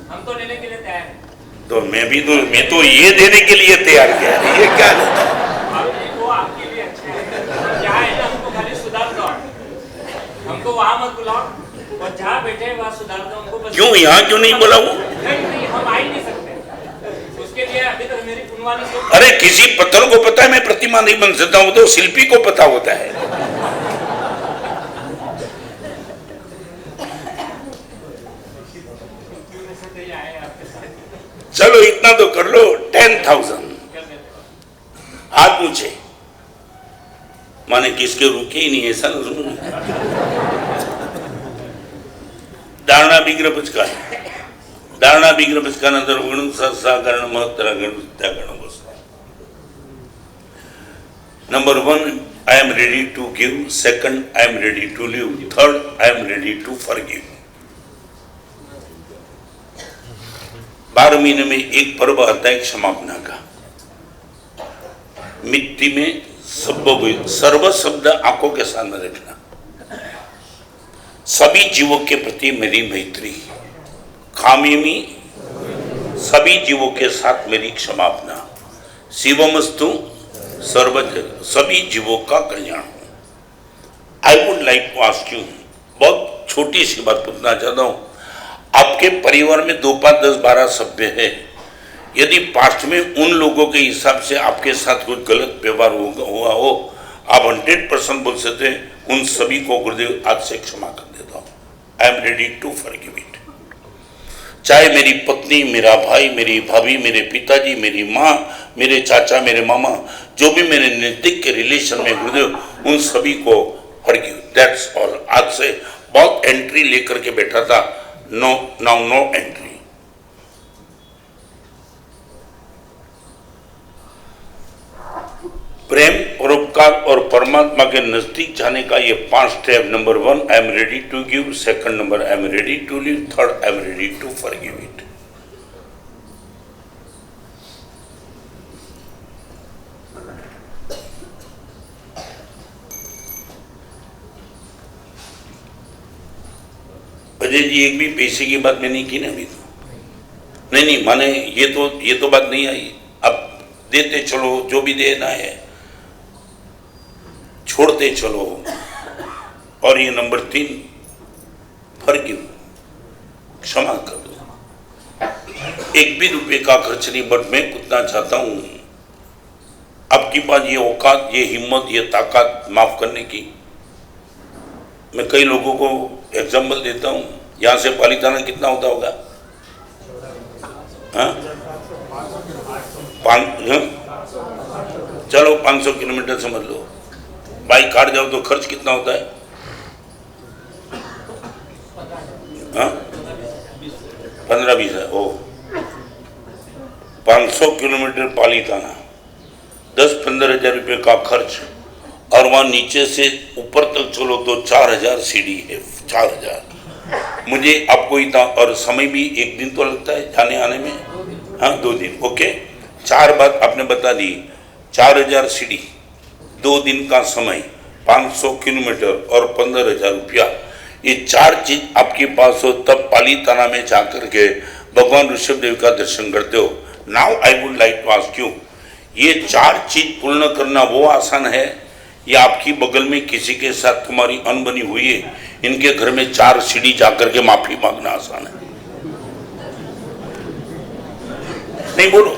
[SPEAKER 3] हम तो लेने के लिए तैयार हैं।
[SPEAKER 1] तो मैं तो ये देने के लिए तैयार किया है। ये क्या है?
[SPEAKER 3] वो आपके लिए अच्छा है। जहाँ है ना हमको खाली सुधार दो, हमको वहाँ मत बुलाओ, और जहाँ बैठे वहाँ सुधार दो हमको। बस
[SPEAKER 1] क्यों यहाँ क्यों नहीं बोला वो?
[SPEAKER 3] नहीं हम आ ही नहीं सकते उसके लिए। अभी तक मेरी कुनवानी से,
[SPEAKER 1] अरे किसी पत्थर को पता है मैं प्रतिमा नहीं बन सकता हूँ, तो शिल्पी को पता होता है। चलो इतना तो कर लो, 10,000 हाथ ऊंचे, माने किसके रुके ही नहीं, ऐसा ना सुनो। धारणा विग्रह पुचका धारणा विग्रह पुचका नंतर गण साकरण महत्तरा गण त्यागण बसता। Number 1 I am ready to give, second I am ready to live, third I am ready to forgive. 12 महीने में एक पर्व आता है क्षमापना का। मिट्टी में सर्व शब्द आंखों के सामने रखना। सभी जीवों के प्रति मेरी मैत्री, खामी में सभी जीवों के साथ मेरी क्षमापना। शिवमस्तु सर्वजन, सभी जीवों का कल्याण हो। I would like to ask you, बहुत छोटी सी बात पूछना चाहता हूं। आपके परिवार में 2, 5, 10, 12 सभ्य है। यदि पास्ट में उन लोगों के हिसाब से आपके साथ कुछ गलत व्यवहार हुआ हो, आप 100% बोल सकते हैं उन सभी को गुरुदेव आज से क्षमा कर देता हूं। I am ready to forgive it. चाहे मेरी पत्नी, मेरा भाई, मेरी भाभी, मेरे पिताजी, मेरी माँ, मेरे चाचा, मेरे मामा, जो भी मेरे नैतिक के रिलेशन में गुरुदेव, उन सभी को फॉरगिव। That's all. आज से बहुत एंट्री लेकर के बैठा था, नो नाउ नो एंट्री। प्रेम, परोपकार और परमात्मा के नजदीक जाने का ये 5 step. Number 1 I am ready to give, second number I am ready to live, third I am ready to forgive it. Ajay ji एक भी पैसे की बात मैं नहीं की ना अभी तो। नहीं माने ये तो बात नहीं आई। अब देते चलो, जो भी देना है छोड़ते चलो। और ये नंबर 3 फॉरगिव, क्षमा कर दो। एक भी रुपए का खर्च नहीं, बट मैं पूछना चाहता हूं आपके पास ये औकात, ये हिम्मत, ये ताकत माफ करने की। मैं कई लोगों को एग्जाम्पल देता हूं, यहां से पालिताना कितना होता होगा? हाँ चलो 500 किलोमीटर समझ लो, बाइक काट जाओ तो खर्च कितना होता है? हाँ 15-20 है। ओ 500 किलोमीटर पालीताना, 10-15 हजार रुपये का खर्च, और वहां नीचे से ऊपर तक चलो तो 4000 सीढ़ी है। 4000 मुझे आपको इतना, और समय भी एक दिन तो लगता है जाने आने में। हाँ 2 दिन। ओके 4 बात आपने बता दी, 4000 सीढ़ी, 2 दिन का समय, 500 किलोमीटर और 15,000 रुपया। ये 4 चीज आपके पास हो तब पालीताना में जाकर के भगवान ऋषभदेव का दर्शन करते हो। Now I would like to ask you, ये 4 चीज पूर्ण करना वो आसान है या आपकी बगल में किसी के साथ तुम्हारी अनबनी हुई है, इनके घर में 4 सीढ़ी जाकर के माफी मांगना आसान है? नहीं बोलो।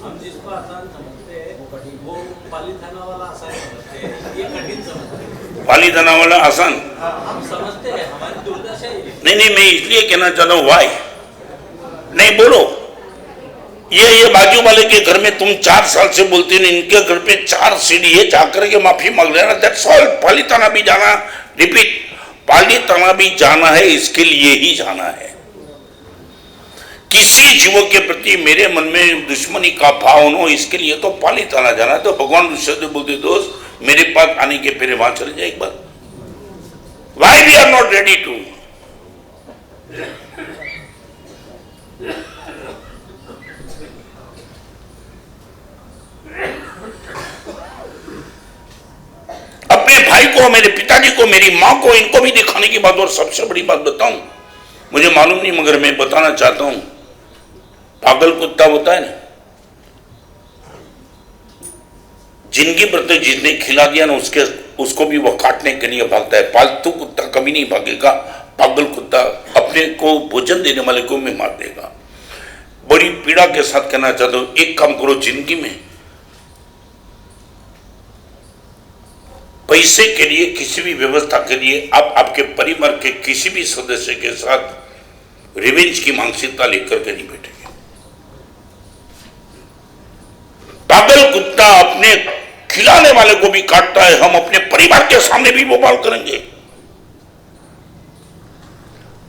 [SPEAKER 4] हम जिसको आसान समझते हैं वो पालीताना वाला आसान समझते हैं, ये कठिन समझते हैं।
[SPEAKER 1] पालीताना वाला आसान
[SPEAKER 4] हम समझते हैं, हमारी दुर्दशा ही है।
[SPEAKER 1] नहीं, मैं इसलिए कहना चाहता हूँ वाई नहीं बोलो। ये बाजू वाले के घर में तुम 4 साल से बोलते हो, इनके घर पे 4 सीढ़ी है, जाकर के माफी मांग लेना, दैट्स ऑल। पालीताना भी जाना, रिपीट, पालीताना भी जाना है, इसके लिए ही जाना है। किसी जीव के प्रति मेरे मन में दुश्मनी का भाव न हो, इसके लिए तो पालीताना जाना है। तो भगवान ऋषभदेव बोलते दोस्त मेरे पास आने के पहले वहां चले जाए एक बार। Why we are not ready to? अपने भाई को, मेरे पिताजी को, मेरी मां को, इनको भी दिखाने की बात। और सबसे बड़ी बात बताऊं, मुझे मालूम नहीं मगर मैं बताना चाहता हूं, पागल कुत्ता होता है ना, जिंदगी भर तक जिसने खिला दिया ना उसको भी वो काटने के लिए भागता है। पालतू कुत्ता कभी नहीं भागेगा, पागल कुत्ता अपने को भोजन देने वाले को भी मार देगा। बड़ी पीड़ा के साथ कहना चाहता हूं, एक काम करो जिंदगी में, पैसे के लिए, किसी भी व्यवस्था के लिए आप आपके परिवार के किसी भी सदस्य के साथ रिवेंज की मानसिकता लेकर के नहीं बैठेंगे। पागल कुत्ता अपने खिलाने वाले को भी काटता है, हम अपने परिवार के सामने भी वो बाल करेंगे।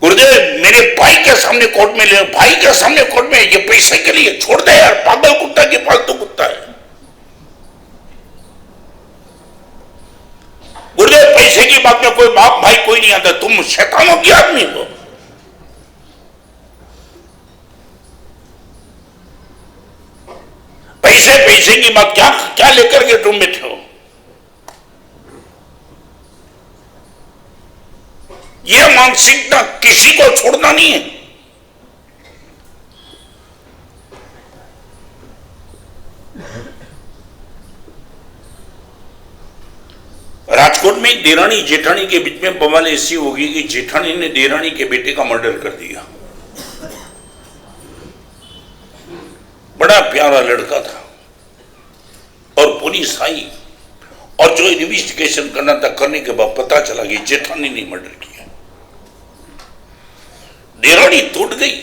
[SPEAKER 1] गुरुदेव मेरे भाई के सामने कोर्ट में ले, भाई के सामने कोर्ट में, ये पैसे के लिए छोड़ दे यार, पागल कुत्ता की पालतू कुत्ता है। गुरुदेव पैसे की बात में कोई बाप भाई कोई नहीं आता, तुम शैतानों की आदमी हो। पैसे की बात क्या लेकर के तुम बैठे हो? यह मानसिकता किसी को छोड़ना नहीं है। राजकोट में देरानी जेठानी के बीच में बवाल ऐसी होगी कि जेठानी ने देरानी के बेटे का मर्डर कर दिया। बड़ा प्यारा लड़का था और पुलिस आई और जो इन्वेस्टिगेशन करना था करने के बाद पता चला कि जेठानी ने मर्डर किया। देरानी टूट गई,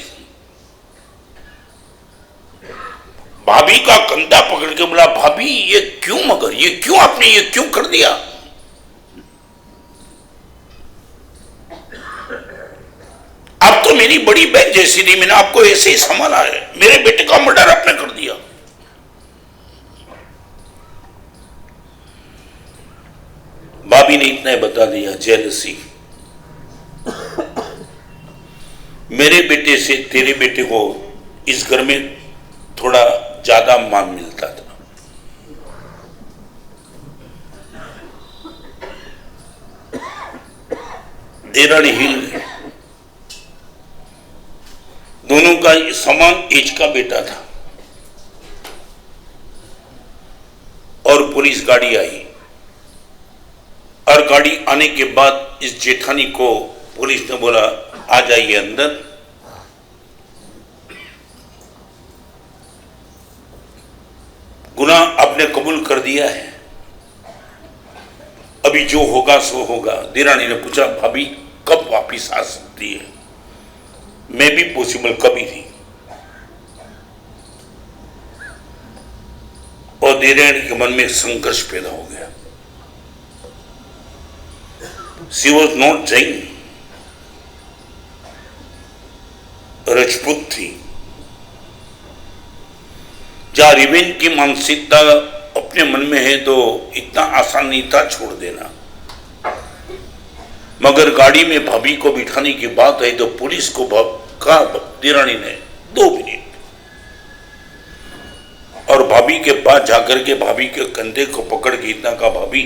[SPEAKER 1] भाभी का कंधा पकड़ के बोला भाभी ये क्यों, मगर ये क्यों आपने ये क्यों कर दिया? आप तो मेरी बड़ी बहन जैसी थी, मैंने आपको ऐसे ही संभाला है, मेरे बेटे का मर्डर आपने कर दिया। भाभी ने इतना बता दिया, जेलसी। मेरे बेटे से तेरे बेटे को इस घर में थोड़ा ज्यादा मान मिलता था। देरानी हिल गई। दोनों का समान एज का बेटा था और पुलिस गाड़ी आई और गाड़ी आने के बाद इस जेठानी को पुलिस ने बोला आ जाइए अंदर। गुनाह आपने कबूल कर दिया है, अभी जो होगा सो होगा। देरानी ने पूछा भाभी कब वापिस आ सकती है? मैं भी पॉसिबल कभी नहीं। देवयानी के मन में एक संघर्ष पैदा हो गया। She was not Jain, Rajput थी। जहां रिवेंज की मानसिकता अपने मन में है तो इतना आसान नहीं था छोड़ देना। मगर गाड़ी में भाभी को बिठाने की बात आई तो पुलिस को कहा देवरानी ने 2 मिनट, और भाभी के पास जाकर के भाभी के कंधे को पकड़ के इतना कहा, भाभी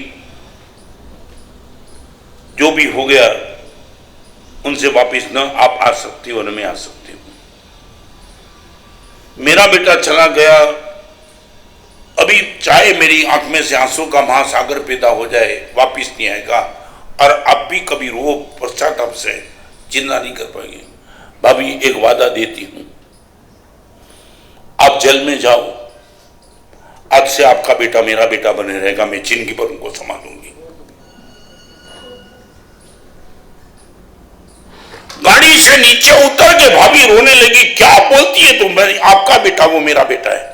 [SPEAKER 1] जो भी हो गया उनसे वापिस न आप आ सकती हो न मैं आ सकती हूं। मेरा बेटा चला गया, अभी चाहे मेरी आंख में से आंसू का महासागर पैदा हो जाए वापिस नहीं आएगा, और अब भी कभी रो पश्चाताप से जिंदा नहीं कर पाएंगे। भाभी एक वादा देती हूं, आप जेल में जाओ, आज से आपका बेटा मेरा बेटा बने रहेगा, मैं जिंदगी भर उनको संभालूंगी। गाड़ी से नीचे उतर के भाभी रोने लगी, क्या बोलती है तुम, आपका बेटा वो मेरा बेटा है,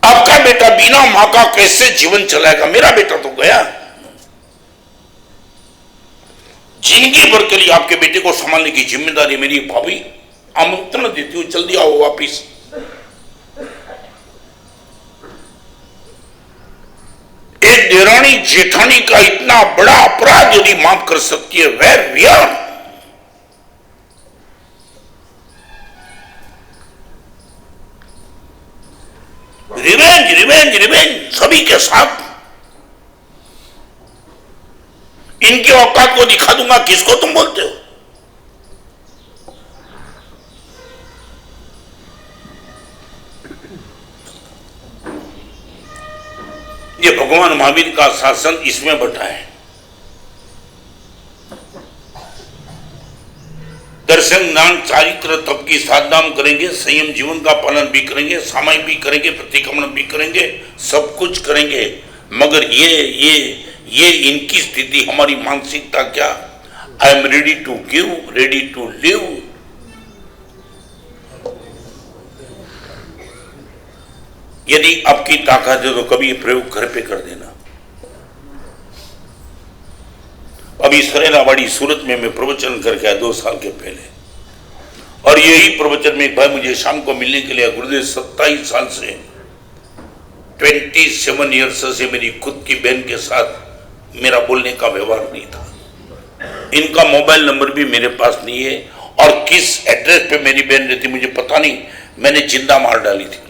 [SPEAKER 1] आपका बेटा बिना मां का कैसे जीवन चलाएगा, मेरा बेटा तो गया। जिंदगी भर के लिए आपके बेटे को संभालने की जिम्मेदारी मेरी। भाभी आमंत्रण देती हूं, जल्दी आओ वापिस। एक देवरानी जेठानी का इतना बड़ा अपराध यदि माफ कर सकती है, where we are. Revenge revenge revenge सभी के साथ। इनकी औकात को दिखा दूंगा, किसको तुम बोलते हो। ये भगवान महावीर का शासन इसमें बटा है। दर्शन ज्ञान चारित्र तप की साधना हम करेंगे, संयम जीवन का पालन भी करेंगे, सामायिक भी करेंगे, प्रतिक्रमण भी करेंगे, सब कुछ करेंगे। मगर ये इनकी स्थिति, हमारी मानसिकता क्या, I am ready to give, ready to leave. यदि आपकी ताकत है तो कभी प्रयोग घर पे कर देना। अभी सरेनावाड़ी सूरत में मैं प्रवचन करके आया 2 साल के पहले, और यही प्रवचन में एक भाई मुझे शाम को मिलने के लिए, गुरुदेव 27 साल से 27 ईयर्स से मेरी खुद की बहन के साथ मेरा बोलने का व्यवहार नहीं था। इनका मोबाइल नंबर भी मेरे पास नहीं है, और किस एड्रेस पे मेरी बहन रहती मुझे पता नहीं, मैंने जिंदा मार डाली थी उनको।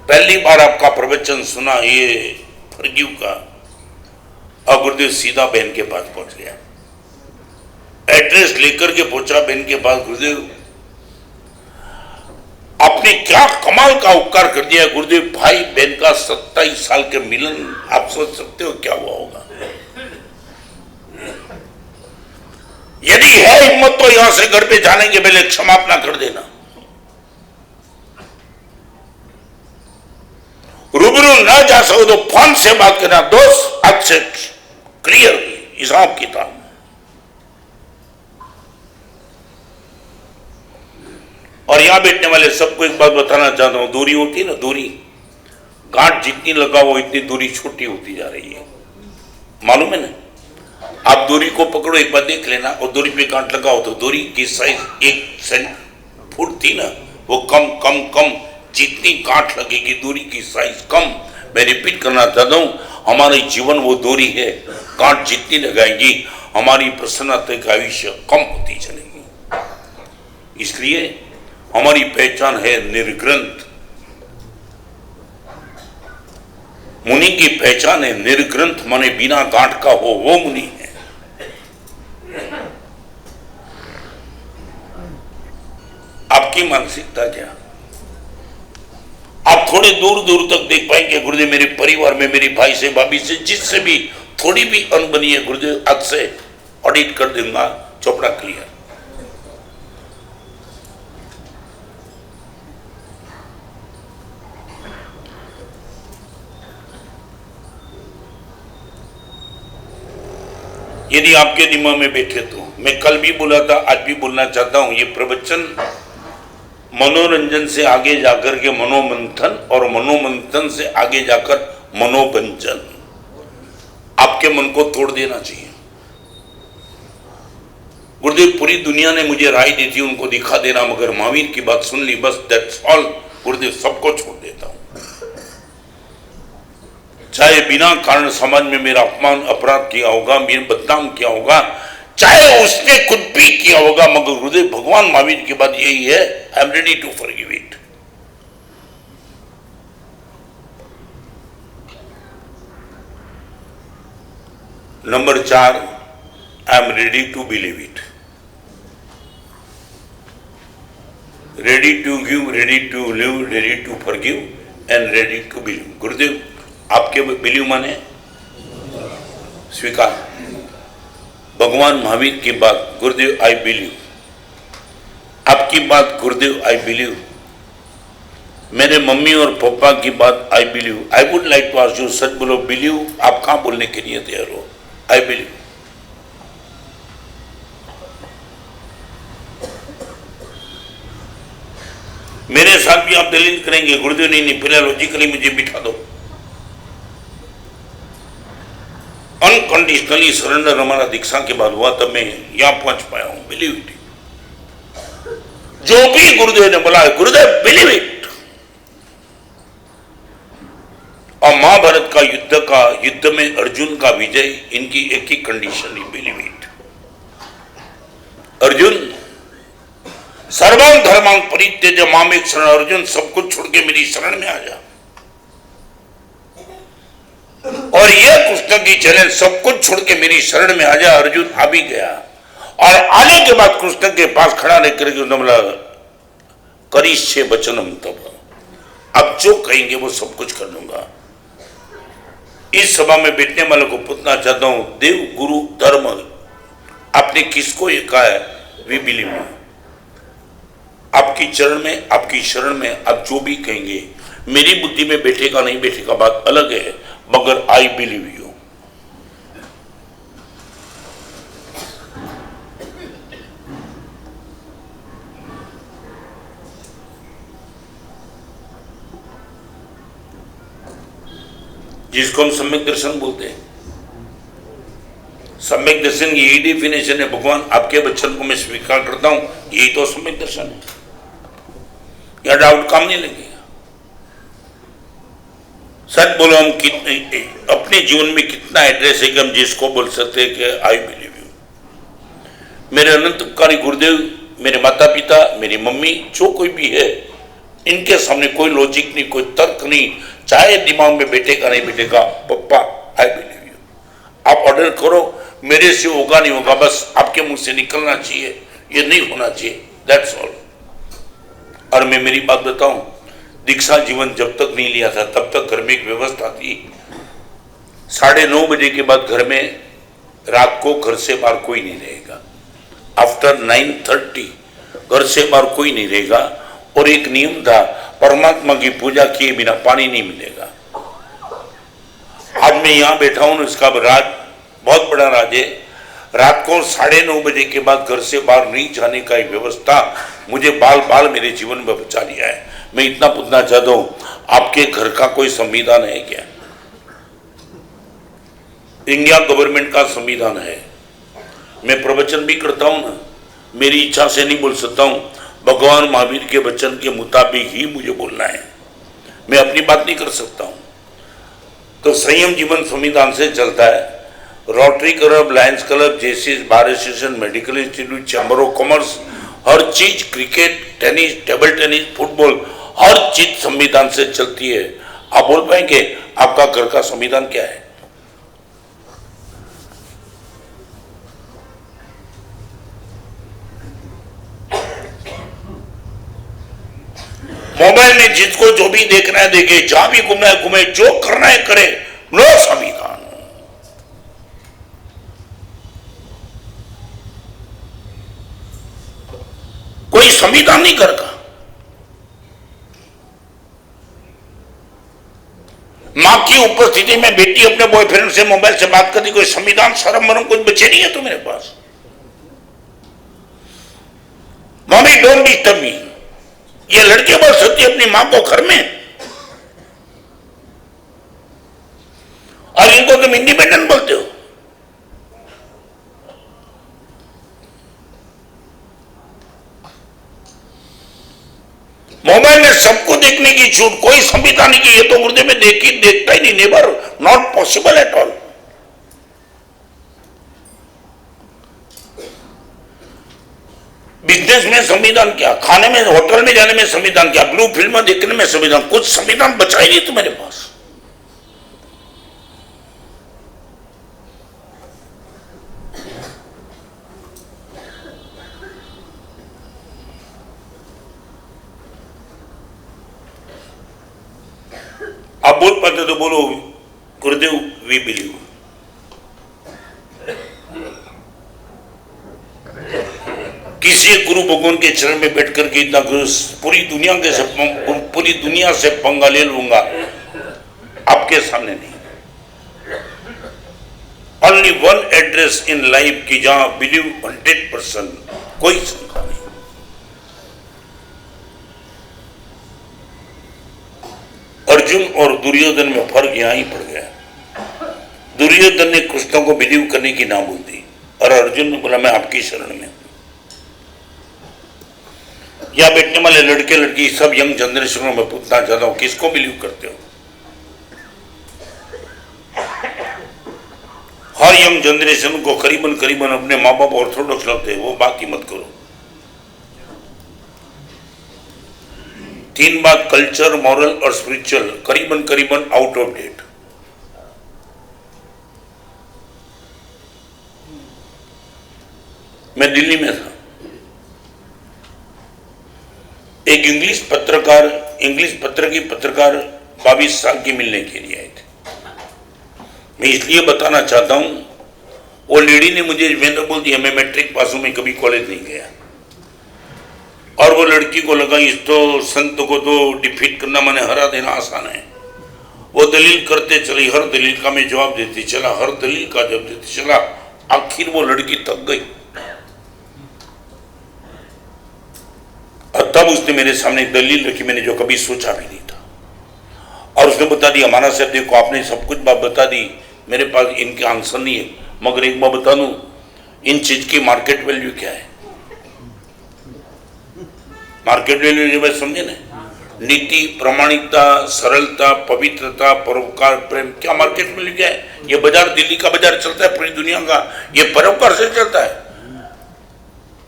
[SPEAKER 1] पहली बार आपका प्रवचन सुना ये फर्ग्यू का, और गुरुदेव सीधा बहन के पास पहुंच गया, एड्रेस लेकर के पहुंचा बहन के पास। गुरुदेव आपने क्या कमाल का उपकार कर दिया गुरुदेव। भाई बहन का 27 साल के मिलन, आप सोच सकते हो क्या हुआ होगा। यदि है हिम्मत तो यहां से घर पे जाने के पहले क्षमापना कर देना। रूबरू ना जा सको तो फोन से बात करना, दोस्त आज से क्लियर हिसाब किताब। और यहां बैठने वाले सबको एक बात बताना चाहता हूं, दूरी होती है ना, दूरी गांठ जितनी लगाओ इतनी दूरी छोटी होती जा रही है, मालूम है ना। आप दूरी को पकड़ो, एक बार देख लेना, और दूरी पे गांठ लगाओ तो दूरी की साइज 1 फुट थी ना, वो कम कम कम, जितनी गांठ लगेगी दूरी की साइज कम। मैं रिपीट करना चाहता हूं, हमारे जीवन वो दूरी है, गांठ जितनी लगाएंगी हमारी प्रसन्नता का आयुष्य कम होती चलेगी। इसलिए हमारी पहचान है निर्ग्रंथ। मुनि की पहचान है निर्ग्रंथ, माने बिना गांठ का हो वो मुनि है। आपकी मानसिकता क्या? आप थोड़े दूर दूर तक देख पाएंगे गुरुदेव मेरे परिवार में, मेरे भाई से, भाभी से, जिससे भी थोड़ी भी अनबनी है गुरुदेव आज से ऑडिट कर दूंगा, चोपड़ा क्लियर। यदि आपके दिमाग में बैठे तो, मैं कल भी बोला था, आज भी बोलना चाहता हूं, ये प्रवचन मनोरंजन से आगे जाकर के मनोमंथन और मनोमंथन से आगे जाकर मनोभंजन। आपके मन को तोड़ देना चाहिए। गुरुदेव पूरी दुनिया ने मुझे राय दी थी उनको दिखा देना, मगर महावीर की बात सुन ली, बस दैट्स ऑल। गुरुदेव सबको छोड़ देता हूं। चाहे बिना कारण समाज में मेरा अपमान अपराध किया होगा, मेरे बदनाम किया होगा, चाहे उसने खुद भी किया होगा, मगर गुरुदेव भगवान महावीर की बात यही है, I am ready to forgive it. Number 4, I am ready to believe it. Ready to give, ready to leave, ready to forgive and ready to believe. Gurudev आपके बिलीव माने स्वीकार। भगवान महावीर की बात गुरुदेव आई बिलीव। आपकी बात गुरुदेव आई बिलीव। मेरे मम्मी और पापा की बात I believe. I would like to ask you, सच बोलो, बिलीव आप कहां बोलने के लिए तैयार हो? I believe. मेरे साथ भी आप दलील करेंगे? गुरुदेव नहीं, पहले लॉजिकली मुझे बिठा दो। अनकंडीशनली सरेंडर हमारा दीक्षा के बाद हुआ, तब मैं यहां पहुंच पाया हूं। Believe it. जो भी गुरुदेव ने बोला है, गुरुदेव बिलीव इट। और महाभारत का युद्ध में अर्जुन का विजय, इनकी एक ही कंडीशन है, बिलीव इट। अर्जुन सर्वान धर्मांग परित्यज्य मामेक शरण, अर्जुन सब कुछ छोड़ के मेरी शरण में आ जा। और यह कृष्ण की चैलेंज, सब कुछ छोड़ के मेरी शरण में आ जा। अर्जुन आ भी गया, और आने के बाद कृष्ण के पास खड़ा रह करके बोला, करिष्ये वचनम तव, अब जो कहेंगे वो सब कुछ कर लूंगा। इस सभा में बैठने वालों को पूछना चाहता हूं, देव गुरु धर्म आपने किसको ये कहा है? We believe you. आपकी चरण में, आपकी शरण में आप जो भी कहेंगे, मेरी बुद्धि में बैठेगा नहीं बैठेगा बात अलग है, मगर आई बिलीव यू। जिसको हम सम्यक दर्शन बोलते हैं, सम्यक दर्शन की यही डेफिनेशन है। भगवान आपके वचन को मैं स्वीकार करता हूं, यही तो सम्यक दर्शन है। या डाउट काम नहीं लगेगा। सच बोलो, हम कितने अपने जीवन में कितना एड्रेस है कि हम जिसको बोल सकते हैं कि आई बिलीव यू। मेरे अनंतकारी गुरुदेव, मेरे माता पिता, मेरी मम्मी, जो कोई भी है, इनके सामने कोई लॉजिक नहीं, कोई तर्क नहीं, चाहे दिमाग में बैठेगा नहीं बैठेगा, पप्पा आई बिलीव यू। आप ऑर्डर करो, मेरे से होगा नहीं होगा, बस आपके मुंह से निकलना चाहिए, ये नहीं होना चाहिए, दैट्स ऑल। और मैं मेरी बात बताऊं, दीक्षा जीवन जब तक नहीं लिया था तब तक घर में एक व्यवस्था थी। 9:30 बजे के बाद घर में रात को घर से बाहर कोई नहीं रहेगा। आफ्टर 9:30 घर से बाहर कोई नहीं रहेगा। और एक नियम था, परमात्मा की पूजा किए बिना पानी नहीं मिलेगा। आज मैं यहां बैठा हूं, इसका राज बहुत बड़ा राज है। रात को 9:30 बजे के बाद घर से बाहर नहीं जाने का एक व्यवस्था मुझे बाल बाल मेरे जीवन में बचा लिया है। मैं इतना पूछना चाहता हूं, आपके घर का कोई संविधान है क्या? इंडिया गवर्नमेंट का संविधान है। मैं प्रवचन भी करता हूं ना, मेरी इच्छा से नहीं बोल सकता हूं, भगवान महावीर के वचन के मुताबिक ही मुझे बोलना है। मैं अपनी बात नहीं कर सकता हूं। तो संयम जीवन संविधान से चलता है। रोटरी क्लब, लायंस क्लब, जैसे bar association, medical institute, chamber of commerce, हर चीज, cricket, tennis, table tennis, football, हर चीज संविधान से चलती है। आप बोल पाएंगे आपका घर का संविधान क्या है? मोबाइल में जिसको जो भी देखना है देखे, जहां भी घूमना है घूमे, जो करना है करे, नो संविधान। कोई संविधान नहीं करता। मां की उपस्थिति में बेटी अपने बॉयफ्रेंड से मोबाइल से बात करती, कोई संविधान शर्म मरम कुछ बचे नहीं है तो मेरे पास। मम्मी डोंट डिस्टर्ब मी, ये लड़के बस होती है अपनी मां को घर में, और इनको तुम इंडिपेंडेंट बोलते हो। मोबाइल में सबको देखने की छूट, कोई संविधान की, ये तो मुर्दे में देखता ही नहीं, never, not possible at all. Business में संविधान क्या, खाने में, होटल में जाने में संविधान क्या, ब्लू फिल्म देखने में संविधान, कुछ संविधान बचा ही नहीं तुम्हारे पास। आप बोल पाते तो बोलो, गुरुदेव वी बिलीव। किसी गुरु भगवान के चरण में बैठकर के इतना पूरी दुनिया से पंगा ले लूंगा, आपके सामने नहीं। Only one address in life की जहां बिलीव 100%, कोई शंका नहीं। अर्जुन और दुर्योधन में फर्क यहां ही पड़ गया। दुर्योधन ने कृष्ण को बिलीव करने की ना बोल दी, और अर्जुन ने बोला मैं आपकी शरण में। या बैठने वाले लड़के लड़की सब यंग जनरेशन में पूछना चाहता हूं, किसको बिलीव करते हो? हर यंग जनरेशन को करीबन अपने माँ बाप ऑर्थोडॉक्स लगते हैं, वो बात ही मत करो। 3 बात, कल्चर, मॉरल और स्पिरिचुअल, करीबन आउट ऑफ डेट। मैं दिल्ली में था, एक इंग्लिश पत्र की पत्रकार 22 साल की मिलने के लिए आए थे। मैं इसलिए बताना चाहता हूं, वो लेडी ने मैंने बोल दिया मैं मैट्रिक पास हूं, मैं कभी कॉलेज नहीं गया। और वो लड़की को लगा इस तो संत को तो डिफीट करना, माने हरा देना आसान है। वो दलील करते चली, हर दलील का मैं जवाब देती चला, हर दलील का जवाब देती चला, आखिर वो लड़की थक गई। और तब उसने मेरे सामने एक दलील रखी, मैंने जो कभी सोचा भी नहीं था, और उसने बता दिया माना साहब देखो आपने सब कुछ बात बता दी, मेरे पास इनके आंसर नहीं है, मगर एक बात बता दूं, इन चीज की मार्केट वैल्यू क्या है? मार्केट वैल्यू जो समझे ना, नीति, प्रामाणिकता, सरलता, पवित्रता, परोपकार, प्रेम, क्या मार्केट वैल्यू क्या है? ये बाजार दिल्ली का बाजार चलता है, पूरी दुनिया का, ये परोपकार से चलता है।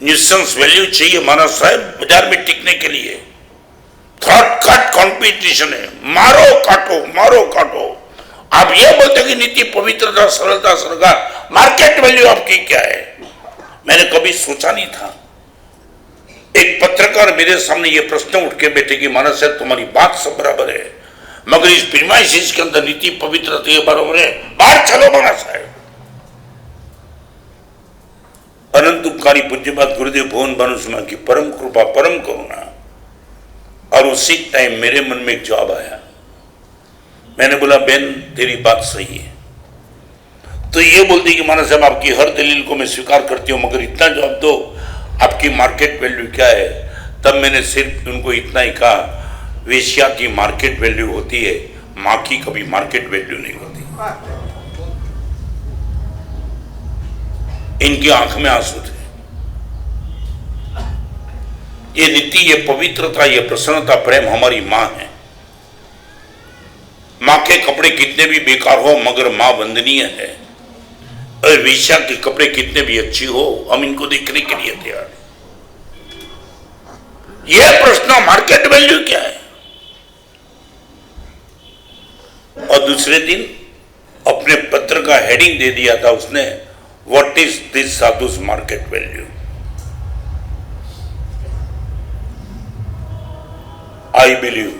[SPEAKER 1] न्यूसेंस वैल्यू चाहिए मानव साहब बाजार में टिकने के लिए। थर्ड कट कंपटीशन है, मारो काटो। आप ये बोलते कि नीति, पवित्रता, सरलता, सरकार, मार्केट वैल्यू आपकी क्या है? मैंने कभी सोचा नहीं था। एक पत्रकार मेरे सामने ये प्रश्न उठ के बैठे कि मानव साहब तुम्हारी बात सब बराबर है, मगर इस प्रीमाइसिस के अंदर नीति, पवित्रता ये बराबर है, बाहर चलो मानव साहब। अनंत उपकारी पूज्यपाद गुरुदेव भुवन भानुसिंह की परम कृपा, परम करुणा। और उसी टाइम मेरे मन में एक जवाब आया। मैंने बोला बहन तेरी बात सही है। तो ये बोलती कि माना साहब आपकी हर दलील को मैं स्वीकार करती हूँ, मगर इतना जवाब दो आपकी मार्केट वैल्यू क्या है? तब मैंने सिर्फ उनको इतना ही कहा, वेश्या की मार्केट वैल्यू होती है, माँ की कभी मार्केट वैल्यू नहीं होती। इनकी आंख में आंसू थे। ये नीति, ये पवित्रता, ये प्रसन्नता, प्रेम हमारी माँ है। माँ के कपड़े कितने भी बेकार हो मगर माँ वंदनीय है, और वेश्या के कपड़े कितने भी अच्छी हो हम इनको देखने के लिए तैयार हैं। यह प्रश्न मार्केट वैल्यू क्या है? और दूसरे दिन अपने पत्र का हेडिंग दे दिया था उसने, what is this sadhu's market value. I believe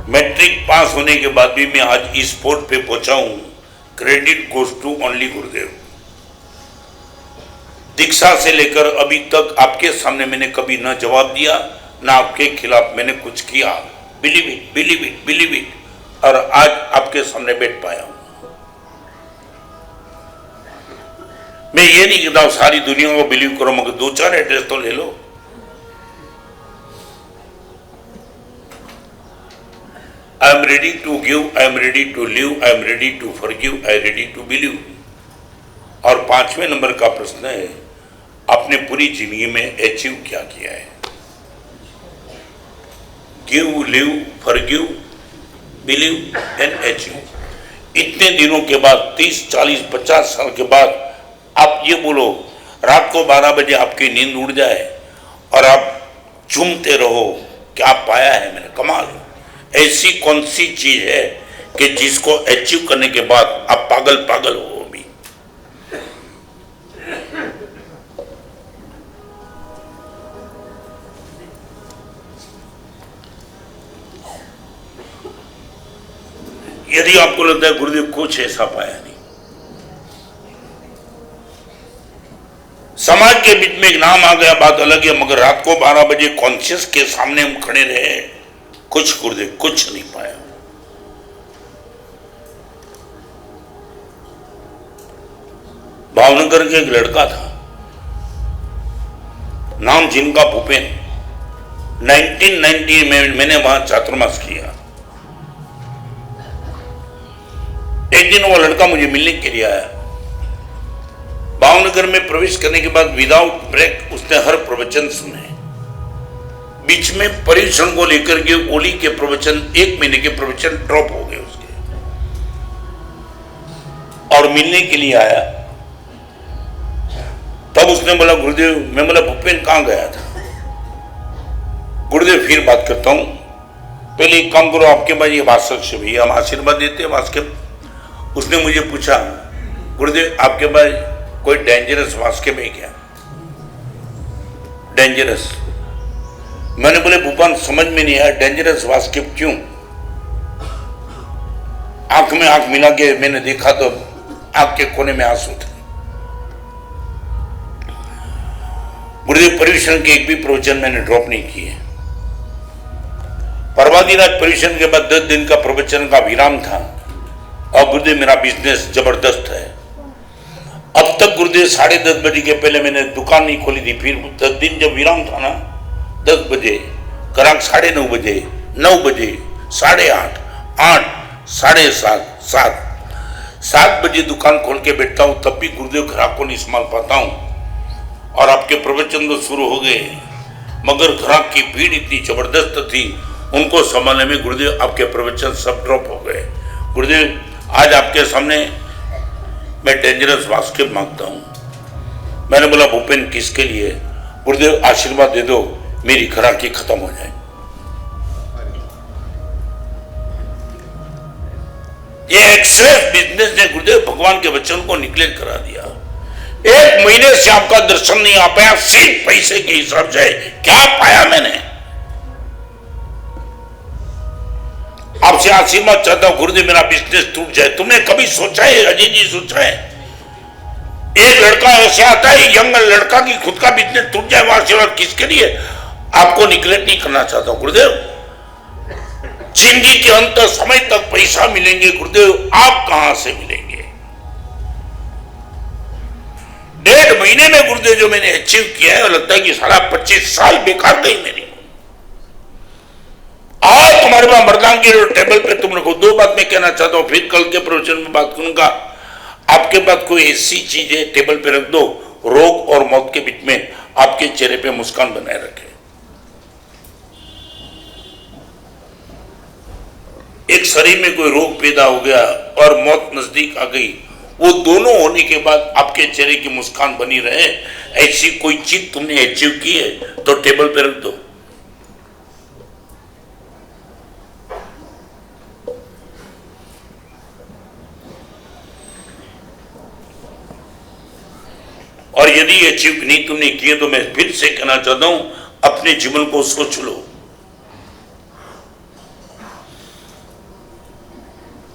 [SPEAKER 1] matric pass होने के बाद भी मैं आज इस पोर्ट पे पहुंचा हूं, क्रेडिट गोज टू ओनली गुरुदेव। दीक्षा से लेकर अभी तक आपके सामने मैंने कभी ना जवाब दिया, ना आपके खिलाफ मैंने कुछ किया। Believe it, believe it, believe it. और आज आपके सामने बैठ पाया हूं। मैं ये नहीं कहता सारी दुनिया को बिलीव करो, मगर 2-4 एड्रेस तो ले लो। I am ready to give, I am ready to live, I am ready to forgive, I am ready to believe. और 5वें नंबर का प्रश्न है, आपने पूरी जिंदगी में अचीव क्या किया है? Give, live, forgive, believe and achieve. इतने दिनों के बाद, 30, 40, 50 साल के बाद आप ये बोलो, रात को 12 बजे आपकी नींद उड़ जाए और आप झूमते रहो, क्या पाया है मैंने, कमाल। ऐसी कौन सी चीज है कि जिसको अचीव करने के बाद आप पागल पागल हो अभी? यदि आपको लगता है गुरुदेव कुछ ऐसा पाया नहीं, समाज के बीच में एक नाम आ गया, बात अलग है, मगर रात को 12 बजे कॉन्शियस के सामने हम खड़े रहे, कुछ गुरुदेव कुछ नहीं पाया। भावनगर के एक लड़का था, नाम जिनका भूपेन। 1990 में मैंने वहां छात्रावास किया। एक दिन वो लड़का मुझे मिलने के लिए आया। भावनगर में प्रवेश करने के बाद विदाउट ब्रेक उसने हर प्रवचन सुने। बीच में पर्यूषण को लेकर के ओली के प्रवचन, 1 महीने के प्रवचन ड्रॉप हो गए उसके, और मिलने के लिए आया। तब उसने बोला गुरुदेव, मैं बोला भूपेन कहां गया था? गुरुदेव फिर बात करता हूं, पहले एक काम करो, आपके पास ये वास्तव भैया हम आशीर्वाद देते हैं वास्तव। उसने मुझे पूछा गुरुदेव आपके पास कोई डेंजरस वास्केप है क्या? डेंजरस? मैंने बोले भूपान समझ में नहीं आया, डेंजरस वास्केप क्यों? आंख में आंख मिला के मैंने देखा तो आंख के कोने में आंसू थे। गुरुदेव पर्यूषण के एक भी प्रवचन मैंने ड्रॉप नहीं किए। परवादीनाथ पर्यूषण के बाद 10 दिन का प्रवचन का विराम था, और गुरुदेव मेरा बिजनेस जबरदस्त है। अब तक गुरुदेव 10:30 बजे के पहले मैंने दुकान नहीं खोली थी। फिर 10 दिन जब विराम था ना, 10 बजे, ग्राहक 9:30 बजे, 9 बजे, 8:30, 8, 7:30, 7 बजे दुकान खोल के बैठता हूं, तब भी गुरुदेव ग्राहक को नहीं संभाल पाता हूं। और आपके प्रवचन तो शुरू हो गए, मगर ग्राहक की भीड़ इतनी जबरदस्त थी, उनको संभालने में गुरुदेव आपके प्रवचन सब ड्रॉप हो गए। गुरुदेव आज आपके सामने मैं डेंजरस वास्केप मांगता हूं। मैंने बोला भूपेन किसके लिए? गुरुदेव आशीर्वाद दे दो, मेरी ग्राहकी खत्म हो जाए। ये एक सेफ बिजनेस ने गुरुदेव भगवान के वचन को निकलेक्ट करा दिया। 1 महीने से आपका दर्शन नहीं आ पाया, सिर्फ पैसे के हिसाब से। क्या पाया मैंने? आपसे आशीर्वाद चाहता हूं गुरुदेव मेरा बिजनेस टूट जाए। तुमने कभी सोचा है अजय जी, सोचा है एक लड़का ऐसे आता है, यंग लड़का की खुद का बिजनेस टूट जाए, वो आशीर्वाद किसके लिए? आपको निगलेक्ट नहीं करना चाहता हूं गुरुदेव। जिंदगी के अंत समय तक पैसा मिलेंगे गुरुदेव, आप कहां से मिलेंगे? 1.5 महीने में गुरुदेव जो मैंने अचीव किया है, लगता है कि सारा 25 साल बेकार गई मेरी। आज तुम्हारे पास मर्दांगी टेबल पे तुम रखो। 2 बात मैं कहना चाहता हूं, फिर कल के प्रवचन में बात करूंगा। आपके पास कोई ऐसी चीज है टेबल पे रख दो, रोग और मौत के बीच में आपके चेहरे पे मुस्कान बनाए रखे। एक शरीर में कोई रोग पैदा हो गया और मौत नजदीक आ गई, वो दोनों होने के बाद आपके चेहरे की मुस्कान बनी रहे, ऐसी कोई चीज तुमने अचीव की है तो टेबल पे रख दो। और यदि अचीव नहीं तुमने किए तो मैं फिर से कहना चाहता हूं, अपने जीवन को सोच लो।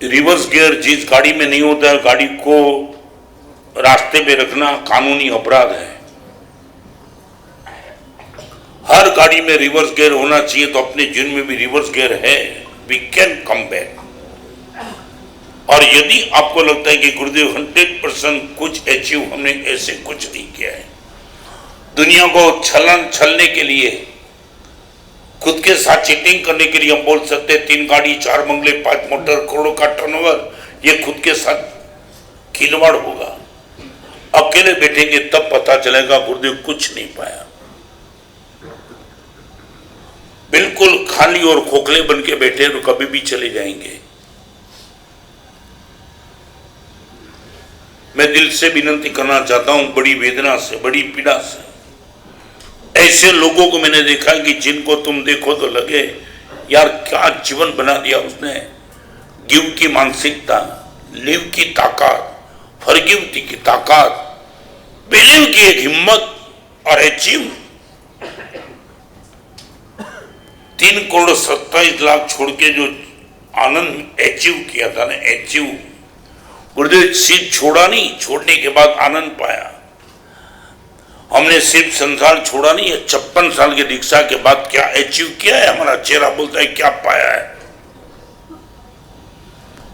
[SPEAKER 1] रिवर्स गियर जिस गाड़ी में नहीं होता है, गाड़ी को रास्ते पे रखना कानूनी अपराध है। हर गाड़ी में रिवर्स गियर होना चाहिए, तो अपने जीवन में भी रिवर्स गियर है। We can come back. और यदि आपको लगता है कि गुरुदेव 100% कुछ अचीव हमने, ऐसे कुछ नहीं किया है। दुनिया को छलने के लिए खुद के साथ चीटिंग करने के लिए हम बोल सकते हैं 3 गाड़ी 4 बंगले 5 मोटर करोड़ों का टर्नओवर, ये खुद के साथ खिलवाड़ होगा। अकेले बैठेंगे तब पता चलेगा गुरुदेव कुछ नहीं पाया, बिल्कुल खाली और खोखले बन के बैठे तो कभी भी चले जाएंगे। मैं दिल से विनती करना चाहता हूं, बड़ी वेदना से, बड़ी पीड़ा से, ऐसे लोगों को मैंने देखा कि जिनको तुम देखो तो लगे यार क्या जीवन बना दिया उसने। गिव की मानसिकता, लिव की ताकत, फॉरगिव की ताकत, बिलीव की एक हिम्मत और अचीव। 3,27,00,000 छोड़ के जो आनंद अचीव किया था ना, अचीव, गुरुदेव सिर्फ छोड़ा नहीं, छोड़ने के बाद आनंद पाया। हमने सिर्फ संसार छोड़ा नहीं है, 56 साल की दीक्षा के बाद क्या अचीव किया है, हमारा चेहरा बोलता है क्या पाया है।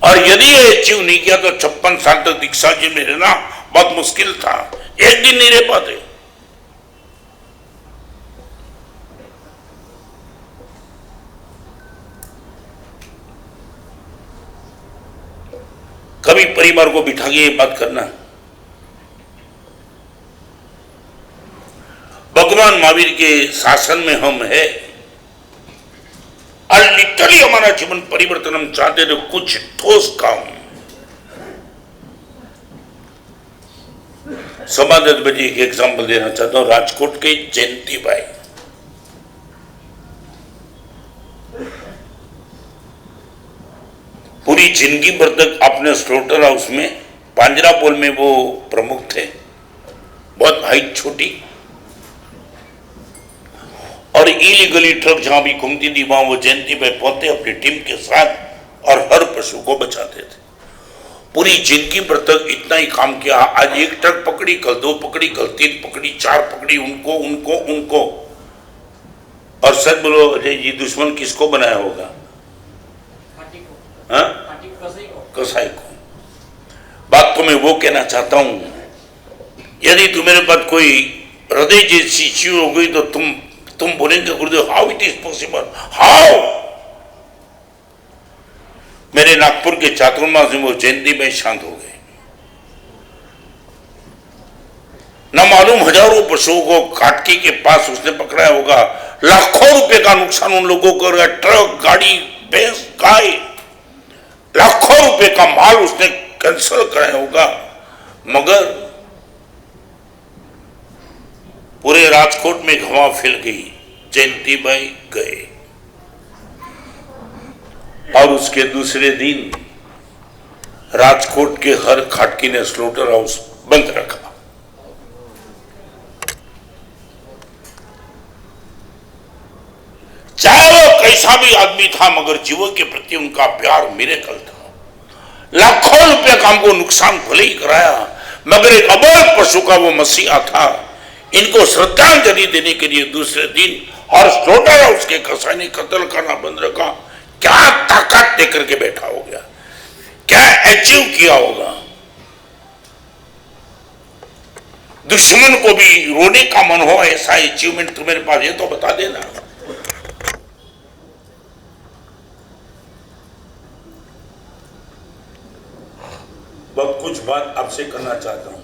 [SPEAKER 1] और यदि ये अचीव नहीं किया तो 56 साल तक दीक्षा जी में रहना बहुत मुश्किल था, एक दिन नहीं रह पाते। कभी परिवार को बिठा के ये बात करना, भगवान महावीर के शासन में हम है और लिटरली हमारा जीवन परिवर्तन हम चाहते थे, कुछ ठोस काम। सवा 10 बजे एक एग्जाम्पल देना चाहता हूं, राजकोट के जयंती भाई, पूरी जिंदगी भर तक अपने स्लोटर हाउस में पांजरापोल में वो प्रमुख थे, बहुत हाइट छोटी, और इलीगली ट्रक जहां भी घूमती थी वहां वो जयंती भाई पहुंचते अपनी टीम के साथ और हर पशु को बचाते थे। पूरी जिंदगी भर तक इतना ही काम किया। आज एक ट्रक पकड़ी, कल 2 पकड़ी, कल 3 पकड़ी, 4 पकड़ी, उनको। और सच बोलो अजय जी, दुश्मन किसको बनाया होगा? कसाई को। बात तो मैं वो कहना चाहता हूं, यदि तुम्हारे पास कोई हृदय जैसी चीज हो गई तो तुम बोलेंगे गुरुदेव how it is possible, how. मेरे नागपुर के चातुर्मास में वो जयंती में शांत हो गए। न मालूम हजारों पशुओं को काटकी के पास उसने पकड़ा होगा, लाखों रुपए का नुकसान उन लोगों को, ट्रक, गाड़ी, भैंस, गाय, लाखों रुपए का माल उसने कैंसिल कराया होगा, मगर पूरे राजकोट में हवा फैल गई। जयंती भाई गए और उसके दूसरे दिन राजकोट के हर खाटकी ने स्लोटर हाउस बंद रखा। चाहे वो कैसा भी आदमी था, मगर जीवन के प्रति उनका प्यार मिरेकल था। लाखों रुपए का हमको नुकसान भले ही कराया, मगर एक अबोध पशु का वो मसीहा था। इनको श्रद्धांजलि देने के लिए दूसरे दिन हर स्लोटर हाउस के कसाई ने कत्ल करना बंद रखा। क्या ताकत देकर के बैठा हो गया, क्या अचीव किया होगा। दुश्मन को भी रोने का मन हो ऐसा अचीवमेंट तुम्हारे पास है तो बता देना। बहुत कुछ बात आपसे करना चाहता हूं।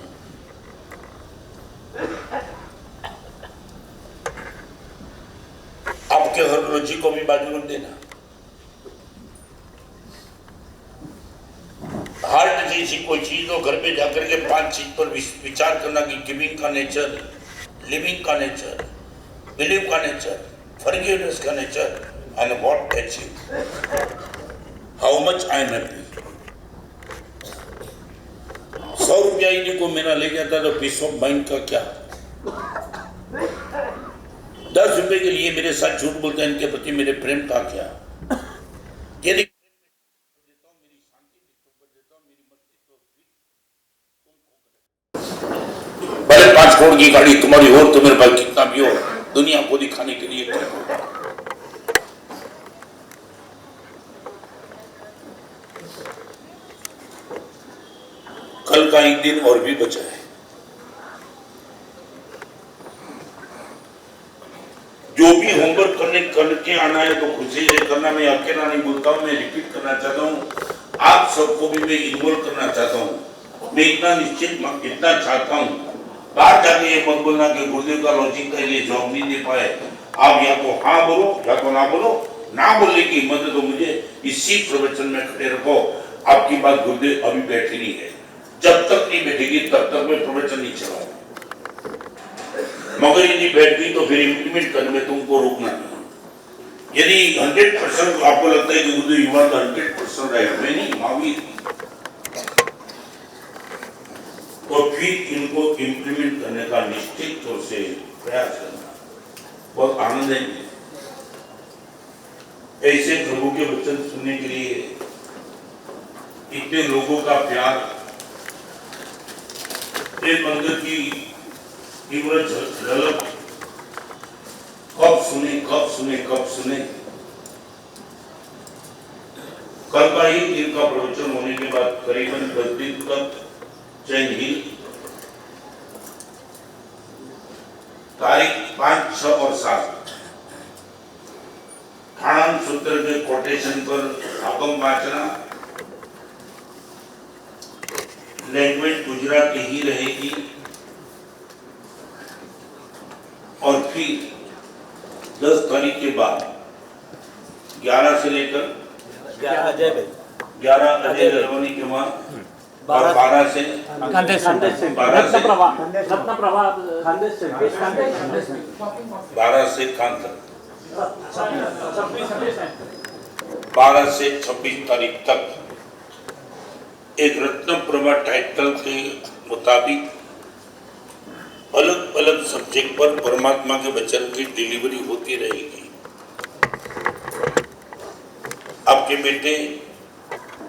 [SPEAKER 1] आपके हर रोजी को भी बाजू रख देना। हार्ट जैसी कोई चीज हो, घर पे जाकर के 5 चीज पर विचार करना कि गिविंग का नेचर, लिविंग का नेचर, बिलीव का नेचर, फॉरगिवनेस का nature and what achieve, how much I am happy. 100 रुपया ही को मेरा ले जाता तो पीस ऑफ माइंड का क्या। 10 रुपए के लिए मेरे साथ झूठ बोलते हैं, इनके प्रति मेरे प्रेम का क्या। यदि भले 5 करोड़ की गाड़ी तुम्हारी हो तो मेरे पास कितना भी हो, दुनिया को दिखाने के लिए क्या। कल का एक दिन और भी बचा है। जो भी होमवर्क करके आना है तो खुशी से करना। मैं अकेला नहीं बोलता हूँ, मैं रिपीट करना चाहता हूँ, आप सबको भी मैं इन्वॉल्व करना चाहता हूँ। मैं इतना चाहता हूँ, बाहर जाके ये मत बोलना कि गुरुदेव का लॉजिक का लिए जॉब नहीं दे पाए। आप या तो हाँ बोलो या तो ना बोलो, ना बोलने की हिम्मत है तो मुझे इसी प्रवचन में खड़े रखो। आपकी बात गुरुदेव अभी बैठी नहीं है, जब तक नहीं बैठेगी तब तक मैं प्रवचन नहीं चलाऊंगा। मगर यदि बैठ गई तो फिर इम्प्लीमेंट करने में तुमको रोकना नहीं। यदि 100% आपको लगता है कि गुरुदेव युवा का 100% राइट, मैं नहीं महावीर, तो फिर इनको इम्प्लीमेंट करने का निश्चित तौर से प्रयास करना। बहुत आनंद है ऐसे प्रभु के वचन सुनने के लिए, इतने लोगों का प्यार, एक मंदिर की तीव्र झलक, कब सुने कब सुने कब सुने। कल का ही दिन का प्रवचन होने के बाद करीबन 10 दिन तक जैन हिल तारीख 5, 6 और 7 ठाणम सूत्र के कोटेशन पर आपम वाचना, लैंग्वेज गुजराती ही रहेगी। और फिर 10 तारीख के बाद 11 से लेकर 11 अजय ललवानी के वहां और 12 से
[SPEAKER 4] खानदेश से
[SPEAKER 1] 12 से खान तक 12 से 26 तारीख तक एक रत्न प्रभा टाइटल के मुताबिक अलग अलग सब्जेक्ट पर परमात्मा के वचन की डिलीवरी होती रहेगी। आपके बेटे,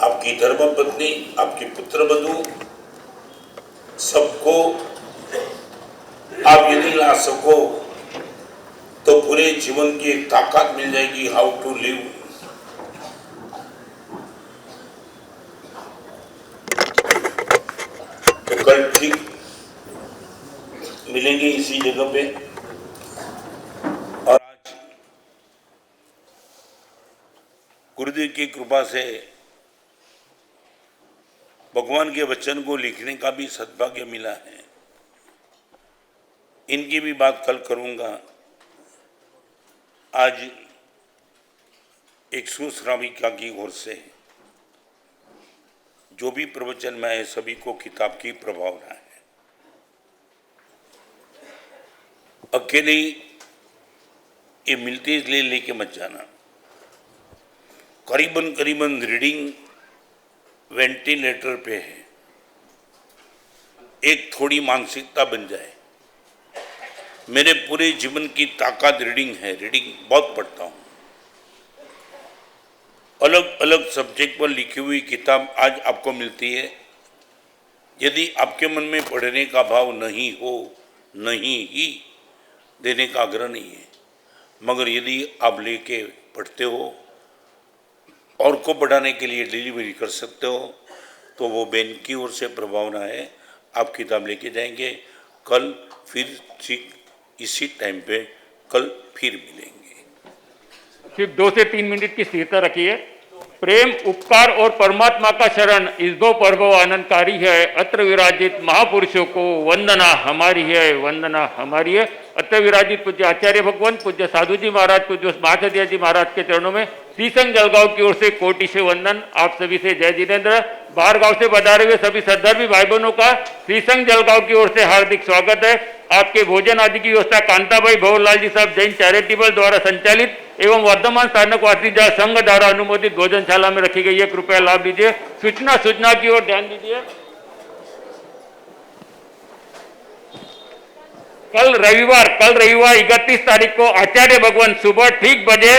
[SPEAKER 1] आपकी धर्मपत्नी, आपकी पुत्रवधू, सबको आप यदि ला सको तो पूरे जीवन की एक ताकत मिल जाएगी, हाउ टू लिव। तो कल ठीक मिलेंगे इसी जगह पे। और आज गुरुदेव की कृपा से भगवान के वचन को लिखने का भी सद्भाग्य मिला है। इनकी भी बात कल करूंगा। आज एक सुश्राविका की ओर से जो भी प्रवचन में है सभी को किताब की प्रभावना है। अकेले ये मिलती इसलिए लेके मत जाना। करीबन रीडिंग वेंटिलेटर पे है, एक थोड़ी मानसिकता बन जाए। मेरे पूरे जीवन की ताकत रीडिंग है, रीडिंग बहुत पढ़ता हूँ। अलग अलग सब्जेक्ट पर लिखी हुई किताब आज आपको मिलती है। यदि आपके मन में पढ़ने का भाव नहीं हो, नहीं ही देने का आग्रह नहीं है, मगर यदि आप लेके पढ़ते हो और को पढ़ाने के लिए डिलीवरी कर सकते हो तो वो बेन की ओर से प्रभावना है। आप किताब लेके जाएंगे। कल फिर ठीक इसी टाइम पे कल फिर मिलेंगे।
[SPEAKER 2] सिर्फ 2 से 3 मिनट की स्थिरता रखिए। प्रेम, उपकार और परमात्मा का शरण इस 2 पर्वों आनंदकारी है। अत्र विराजित महापुरुषों को वंदना हमारी है, वंदना हमारी है। अत्र विराजित पूज्य आचार्य भगवान, पूज्य साधु जी महाराज, पूज्य महासदिया जी महाराज के चरणों में श्रीसंघ जलगांव की ओर से कोटि से वंदन। आप सभी से जय जिनेन्द्र। बाहर गांव से पधारे हुए सभी सद्धर्मी भाई बहनों का श्रीसंघ जलगांव की ओर से हार्दिक स्वागत है। आपके भोजन आदि की व्यवस्था कांताबाई भवरलाल जी साहब जैन चैरिटेबल द्वारा संचालित एवं वर्धमान स्थानकवासी संघ द्वारा अनुमोदित भोजनशाला में रखी गई है। कृपया लाभ लीजिए। सूचना की ओर ध्यान दीजिए। कल रविवार 31 तारीख को आचार्य भगवान सुबह ठीक बजे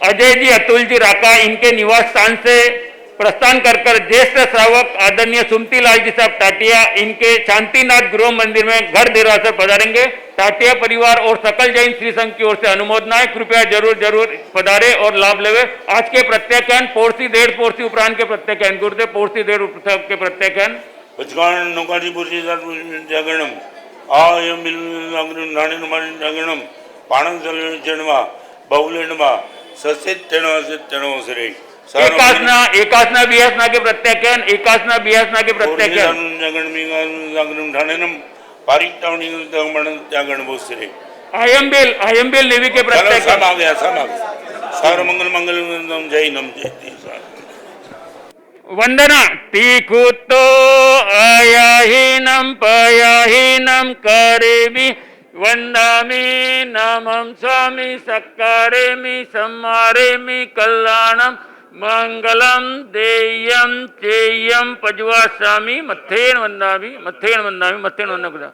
[SPEAKER 2] अजय जी, अतुल जी राका इनके निवास स्थान से प्रस्थान कर ज्येष्ठ श्रावक आदरणीय सुमती लाल जी साहब टाटिया इनके शांतिनाथ गृह मंदिर में घर देरासर पधारेंगे। टाटिया परिवार और सकल जैन श्री संघ की ओर से अनुमोदना है। कृपया जरूर पधारे और लाभ लेवे। आज के प्रत्याख्यान पोरसी 1.5 पोरसी उपरांत के प्रत्याख्यान गुरुदेव पोरसी 1.5 उत्सव के प्रत्याख्यान
[SPEAKER 1] जागरणम आयम जागरणम पाणन जन्मा बहुलेणमा ससेत तेणवसरे
[SPEAKER 2] एकासना बियासना के प्रत्याख्यान, एकासना बियासना के प्रत्याख्यान।
[SPEAKER 1] जागरण ठाणेनम पारितावणी त्यागण बोसरे
[SPEAKER 2] आयम्बिल नेवी के
[SPEAKER 1] सब
[SPEAKER 2] प्रत्याख्यान।
[SPEAKER 1] आ गया, सब आ गया। सर्व मंगल मंगल जय नम जयती।
[SPEAKER 2] वंदना टीकुतो आयाहीनम पयाहीनम करेमि वंदामि नमं स्वामी सक्कारेमि सम्मारेमि कल्याणम मंगलम देयम चेयम पजवासामि मत्थेन वंदामि मत्थेन वंदामि मत्थेन वंदामि।